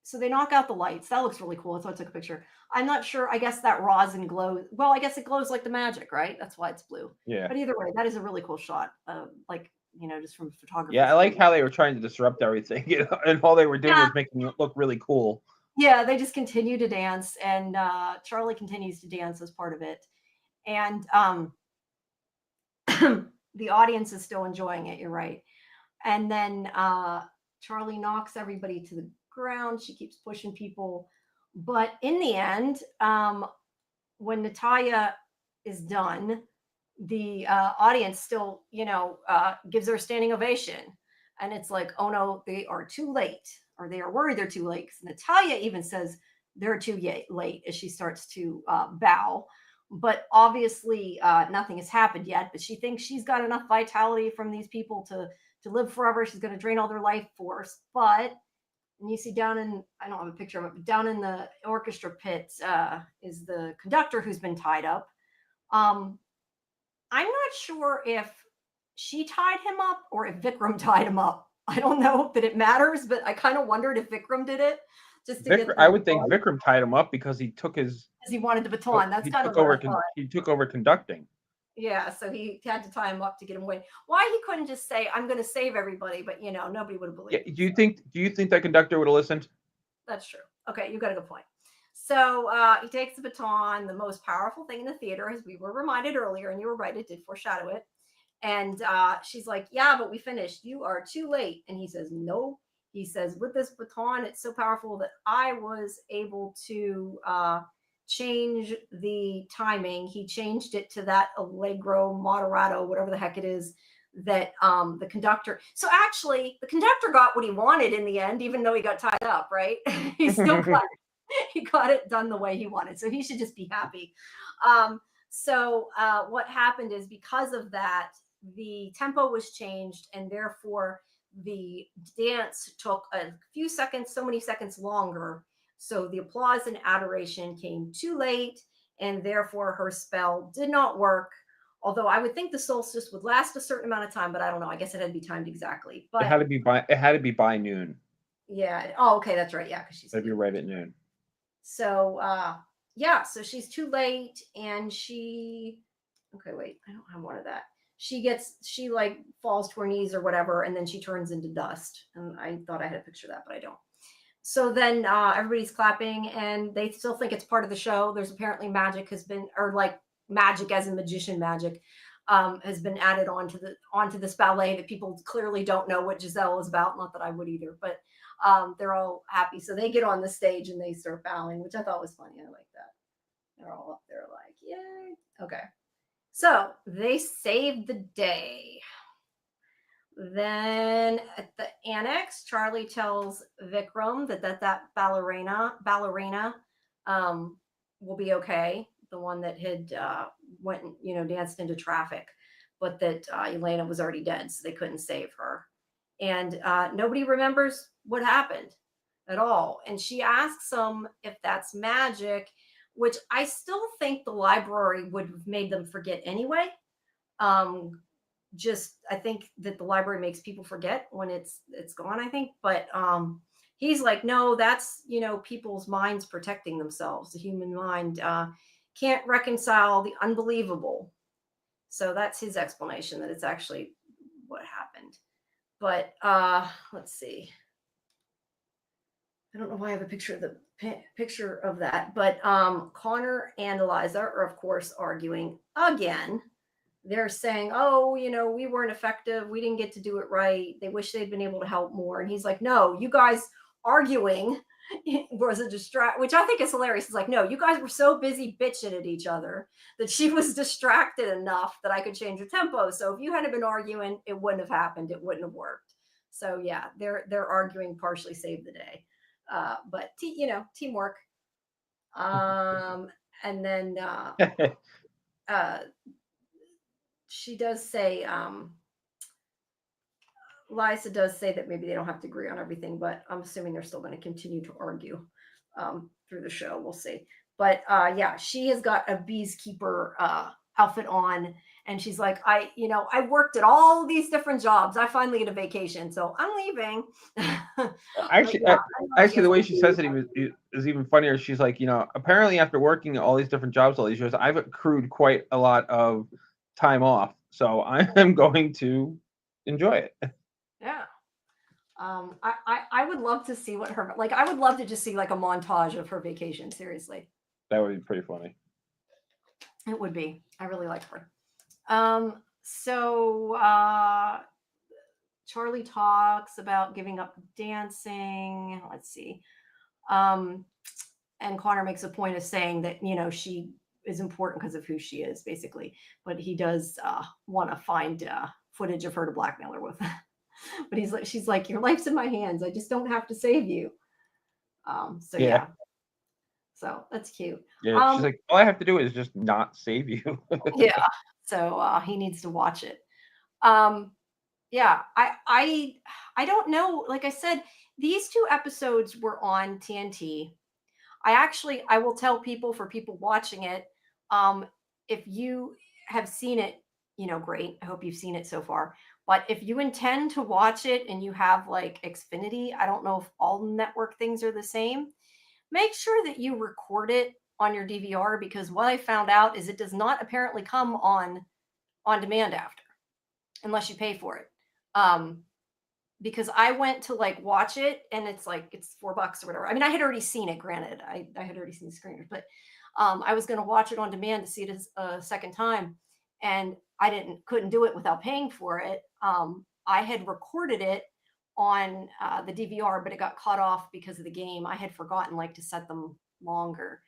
so they knock out the lights. That looks really cool. So I took a picture. I'm not sure. I guess that rosin glows. Well, I guess it glows like the magic, right? That's why it's blue. Yeah. But either way, that is a really cool shot. Just from photography. Yeah, I like how they were trying to disrupt everything, and all they were doing was making it look really cool. Yeah, they just continue to dance, and Charlie continues to dance as part of it. And the audience is still enjoying it. You're right. And then Charlie knocks everybody to the ground. She keeps pushing people. But in the end, when Natalia is done, the audience still, gives her a standing ovation. And it's like, oh no, they are too late, or they are worried they're too late. Natalia even says they're too late as she starts to bow. But obviously, nothing has happened yet. But she thinks she's got enough vitality from these people to live forever. She's going to drain all their life force. But, and you see down in, I don't have a picture of it, but down in the orchestra pits is the conductor who's been tied up. I'm not sure if she tied him up or if Vikram tied him up. I don't know that it matters, but I kind of wondered if Vikram did it. I would think Vikram tied him up because he took his. Because he wanted the baton. That's kind of what I thought. He took over conducting. Yeah, so he had to tie him up to get him away. Why he couldn't just say, "I'm going to save everybody," but nobody would have believed. Yeah, do you think that conductor would have listened? That's true. Okay, you got a good point. So he takes the baton, the most powerful thing in the theater, as we were reminded earlier, and you were right, it did foreshadow it. And she's like, "Yeah, but we finished. You are too late." And he says, "No." He says, "With this baton, it's so powerful that I was able to change the timing." He changed it to that allegro moderato, whatever the heck it is, that the conductor. So actually, the conductor got what he wanted in the end, even though he got tied up, right? He still got it done the way he wanted. So he should just be happy. So what happened is, because of that, the tempo was changed, and therefore the dance took a few seconds, so many seconds longer. So the applause and adoration came too late, and therefore her spell did not work. Although I would think the solstice would last a certain amount of time, but I don't know. I guess it had to be timed exactly. But it had to be by noon. Yeah. Oh, okay, that's right. Yeah, because she's. That'd be right at noon. So yeah, so she's too late, and okay, wait, I don't have one of that. She like falls to her knees or whatever, and then she turns into dust. And I thought I had a picture of that, but I don't. So then everybody's clapping, and they still think it's part of the show. There's apparently magic has been, or like magic as in magician magic, has been added onto this ballet that people clearly don't know what Giselle is about. Not that I would either, but they're all happy. So they get on the stage and they start bowing, which I thought was funny. I like that. They're all up there like, yay. Okay. So they saved the day. Then at the annex, Charlie tells Vikram that ballerina will be okay. The one that had went danced into traffic, but that Elena was already dead, so they couldn't save her. And nobody remembers what happened at all. And she asks them if that's magic, which I still think the library would have made them forget anyway. Just I think that the library makes people forget when it's gone, I think. But he's like, no, that's people's minds protecting themselves. The human mind can't reconcile the unbelievable. So that's his explanation, that it's actually what happened. But let's see. I don't know why I have a picture of that, but Connor and Eliza are of course arguing again. They're saying, oh, we weren't effective. We didn't get to do it right. They wish they'd been able to help more. And he's like, no, you guys arguing was a distract, which I think is hilarious. It's like, no, you guys were so busy bitching at each other that she was distracted enough that I could change the tempo. So if you hadn't been arguing, it wouldn't have happened. It wouldn't have worked. So yeah, they're arguing partially saved the day. But teamwork. And then she does say, Liza does say that maybe they don't have to agree on everything, but I'm assuming they're still going to continue to argue through the show. We'll see. But yeah, she has got a beekeeper outfit on, and she's like, I worked at all these different jobs. I finally get a vacation, so I'm leaving. Actually, yeah, actually, the way she says it is even funnier. She's like, apparently after working all these different jobs all these years, I've accrued quite a lot of time off, so I am going to enjoy it. Yeah. I would love to see what her, like, I would love to just see like a montage of her vacation. Seriously. That would be pretty funny. It would be. I really like her. So Charlie talks about giving up dancing. Let's see. And Connor makes a point of saying that, she is important because of who she is, basically. But he does want to find footage of her to blackmail her with. But she's like, your life's in my hands. I just don't have to save you. So yeah. So that's cute. Yeah, she's like, all I have to do is just not save you. Yeah. So he needs to watch it. Yeah, I don't know. Like I said, these 2 episodes were on TNT. I will tell people, for people watching it, if you have seen it, great. I hope you've seen it so far. But if you intend to watch it and you have like Xfinity, I don't know if all network things are the same. Make sure that you record it on your DVR, because what I found out is it does not apparently come on demand after, unless you pay for it. Because I went to like watch it, and it's like, it's $4 or whatever. I mean, I had already seen it, granted. I had already seen the screeners, but I was going to watch it on demand to see it a second time, and I couldn't do it without paying for it. I had recorded it on the DVR, but it got cut off because of the game. I had forgotten to set them longer.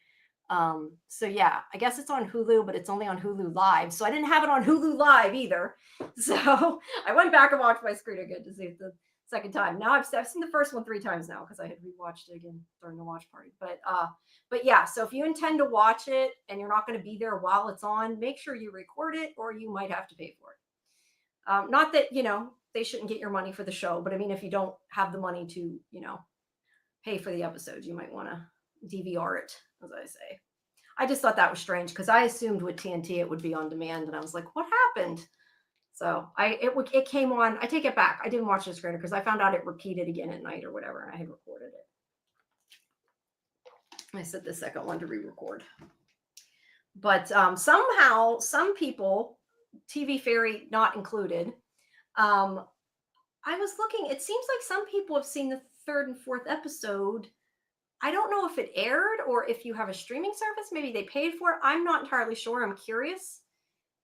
So yeah, I guess it's on Hulu, but it's only on Hulu Live. So I didn't have it on Hulu Live either. So I went back and watched my screen again to see it the second time. Now I've seen the first one 3 times now, because I had rewatched it again during the watch party. But yeah, so if you intend to watch it and you're not going to be there while it's on, make sure you record it, or you might have to pay for it. Not that, they shouldn't get your money for the show, but I mean, if you don't have the money to, pay for the episodes, you might want to DVR it, as I say. I just thought that was strange, because I assumed with TNT it would be on demand, and I was like, what happened? So it came on. I take it back. I didn't watch the screener because I found out it repeated again at night or whatever, and I had recorded it. I said the second one to re-record. But somehow, some people, TV Fairy not included, I was looking, it seems like some people have seen the third and fourth episode. I don't know if it aired or if you have a streaming service, maybe they paid for it. I'm not entirely sure. I'm curious.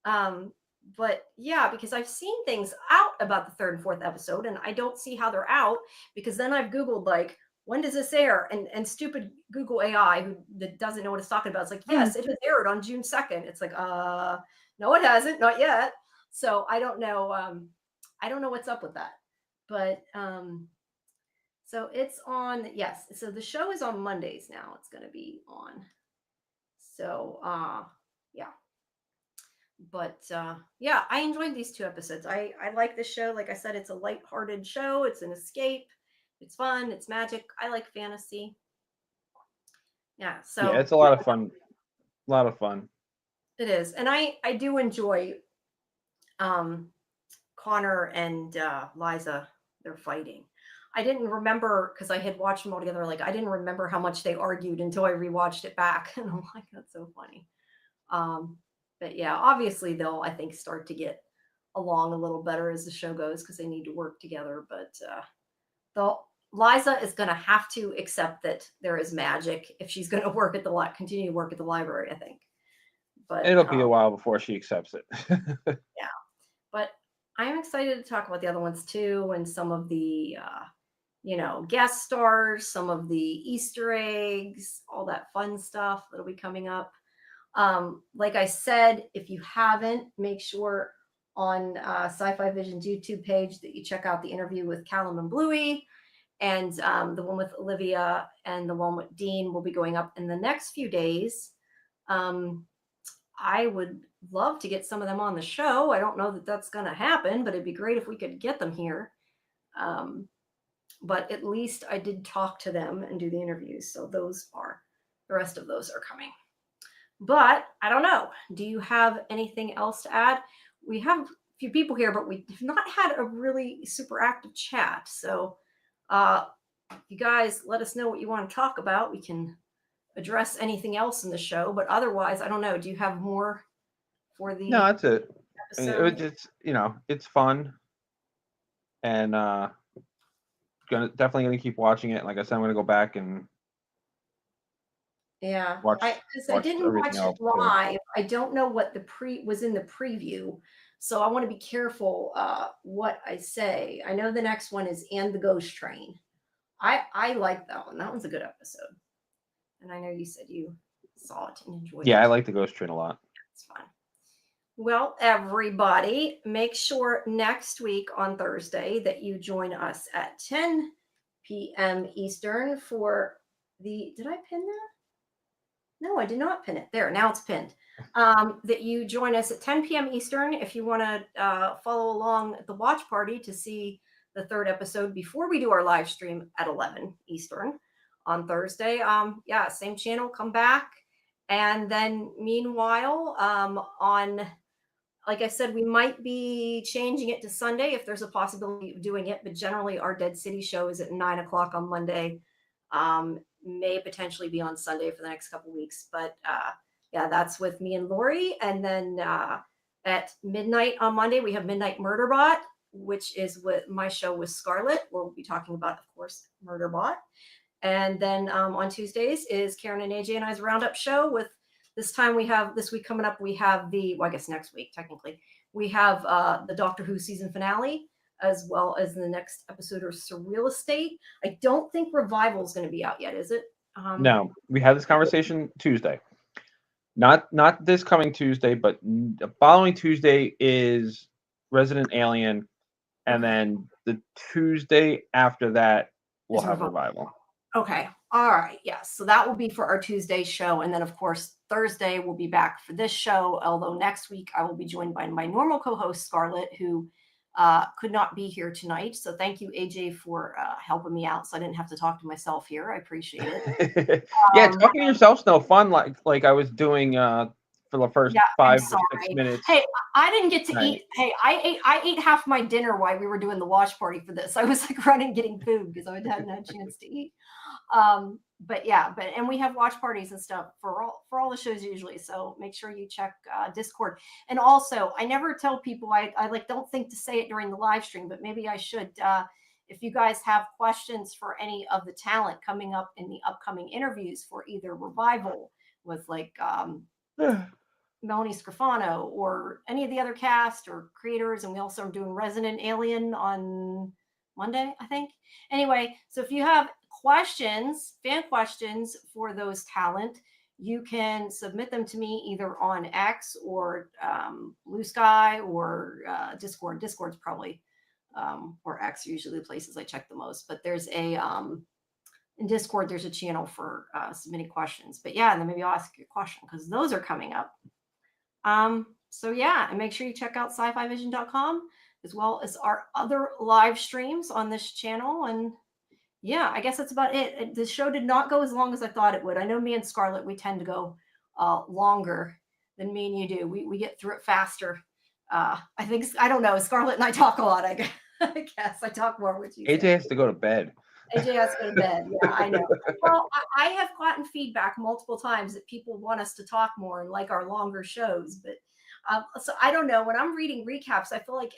But yeah, because I've seen things out about the third and fourth episode, and I don't see how they're out, because then I've Googled, like, when does this air? And stupid Google AI that doesn't know what it's talking about. It's like, yes, it has aired on June 2nd. It's like, no, it hasn't, not yet. So I don't know. I don't know what's up with that. But so it's on, yes. So the show is on Mondays now. It's going to be on. So yeah. But yeah, I enjoyed these 2 episodes. I like this show. Like I said, it's a lighthearted show. It's an escape. It's fun. It's magic. I like fantasy. Yeah. So yeah, it's a lot of fun. A lot of fun. It is. And I do enjoy Connor and Liza, they're fighting. I didn't remember, because I had watched them all together. Like, I didn't remember how much they argued until I rewatched it back. And I'm like, that's so funny. But yeah, obviously they'll, I think, start to get along a little better as the show goes, because they need to work together. But Liza is going to have to accept that there is magic if she's going to continue to work at the library, I think. But it'll be a while before she accepts it. Yeah. But I'm excited to talk about the other ones too, and some of the guest stars, some of the Easter eggs, all that fun stuff that'll be coming up. Like I said, if you haven't, make sure on Sci-Fi Vision's YouTube page that you check out the interview with Callum and Bluey, and the one with Olivia and the one with Dean will be going up in the next few days. I would love to get some of them on the show. I don't know that that's going to happen, but it'd be great if we could get them here. But at least I did talk to them and do the interviews. So the rest of those are coming. But I don't know. Do you have anything else to add? We have a few people here, but we have not had a really super active chat. So you guys let us know what you want to talk about. We can address anything else in the show, but otherwise, I don't know. Do you have more for the? No, that's it. Episode? It's it's fun, and definitely gonna keep watching it. Like I said, I'm gonna go back and watch. I didn't watch it live. I don't know what was in the preview, so I want to be careful what I say. I know the next one is "And the Ghost Train." I like that one. That one's a good episode. And I know you said you saw it and enjoyed it. Yeah, I like the Ghost Train a lot. It's fun. Well, everybody, make sure next week on Thursday that you join us at 10 p.m. Eastern for the... Did I pin that? No, I did not pin it. There, now it's pinned. That you join us at 10 p.m. Eastern if you want to follow along at the watch party to see the 3rd episode before we do our live stream at 11 Eastern. On Thursday. Yeah, same channel, come back. And then meanwhile, like I said, we might be changing it to Sunday if there's a possibility of doing it, but generally our Dead City show is at 9:00 on Monday. May potentially be on Sunday for the next couple of weeks, but yeah, that's with me and Lori. And then at midnight on Monday, we have Midnight Murderbot, which is with my show with Scarlett. We'll be talking about, of course, Murderbot. And then on Tuesdays is Karen and AJ and I's Roundup show. With this week coming up, we have I guess next week, technically, we have the Doctor Who season finale, as well as the next episode of Surreal Estate. I don't think Revival is going to be out yet, is it? No, we had this conversation Tuesday. Not this coming Tuesday, but the following Tuesday is Resident Alien. And then the Tuesday after that, we'll have Revival. Okay. All right. Yes. So that will be for our Tuesday show. And then, of course, Thursday we'll be back for this show. Although next week I will be joined by my normal co-host, Scarlett, who could not be here tonight. So thank you, AJ, for helping me out so I didn't have to talk to myself here. I appreciate it. Yeah, talking to yourself's no fun like I was doing for the first 5 to 6 minutes. Hey, I didn't get to eat. Hey, I ate half my dinner while we were doing the watch party for this. I was like running getting food because I hadn't had a chance to eat. but yeah, and we have watch parties and stuff for all the shows usually. So make sure you check Discord. And also, I never tell people, I like don't think to say it during the live stream, but maybe I should. If you guys have questions for any of the talent coming up in the upcoming interviews for either Revival with like Melanie Scrofano or any of the other cast or creators, and we also are doing Resident Alien on Monday, I think. Anyway, so if you have questions, fan questions for those talent, you can submit them to me either on X or Blue Sky or Discord. Discord's probably or X, usually the places I check the most. But there's a in Discord, there's a channel for submitting questions. But yeah, and then maybe I'll ask you a question because those are coming up. So yeah, and make sure you check out scifivision.com as well as our other live streams on this channel. And yeah, I guess that's about it. The show did not go as long as I thought it would. I know me and Scarlett, we tend to go longer than me and you do. We get through it faster. I think, I don't know, Scarlett and I talk a lot, I guess. I talk more with you. AJ has to go to bed. AJ has to go to bed. Yeah, I know. Well, I have gotten feedback multiple times that people want us to talk more and like our longer shows. But so I don't know. When I'm reading recaps, I feel like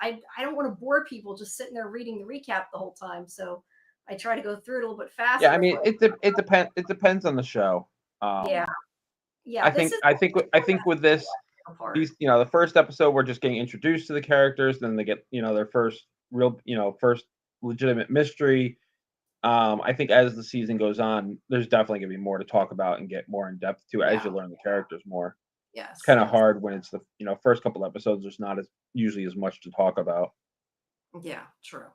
I don't want to bore people just sitting there reading the recap the whole time. So I try to go through it a little bit faster. Yeah, I mean, it depends. It depends on the show. Yeah. I think with this, these, the first episode we're just getting introduced to the characters, then they get their first real first legitimate mystery. I think as the season goes on, there's definitely gonna be more to talk about and get more in depth to as you learn the characters more. Yes, it's kind of hard when it's the first couple episodes. There's not usually as much to talk about. Yeah, true.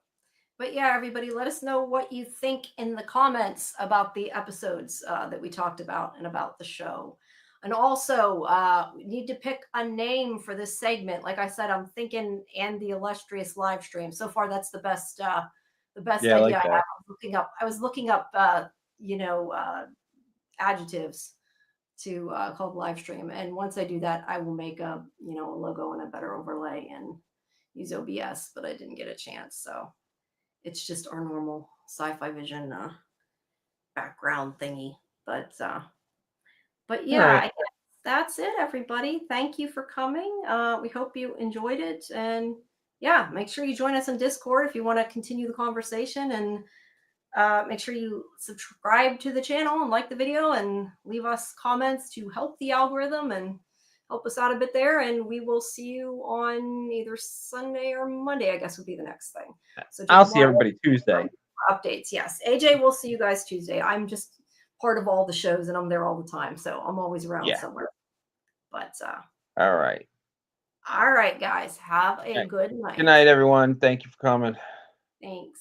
But yeah, everybody, let us know what you think in the comments about the episodes that we talked about and about the show. And also, we need to pick a name for this segment. Like I said, I'm thinking "And the Illustrious Live Stream." So far, that's the best idea like I have. I was looking up adjectives to call the live stream. And once I do that, I will make a logo and a better overlay and use OBS. But I didn't get a chance, so it's just our normal Sci-Fi Vision background thingy. But yeah, right. I guess that's it, everybody. Thank you for coming. We hope you enjoyed it. And yeah, make sure you join us on Discord if you want to continue the conversation. And make sure you subscribe to the channel and like the video and leave us comments to help the algorithm and help us out a bit there. And we will see you on either Sunday or Monday, I guess would be the next thing. So I'll see everybody Tuesday. Updates, yes. AJ, we'll see you guys Tuesday. I'm just part of all the shows and I'm there all the time. So I'm always around somewhere. But all right. All right, guys. Have a good night. Good night, everyone. Thank you for coming. Thanks.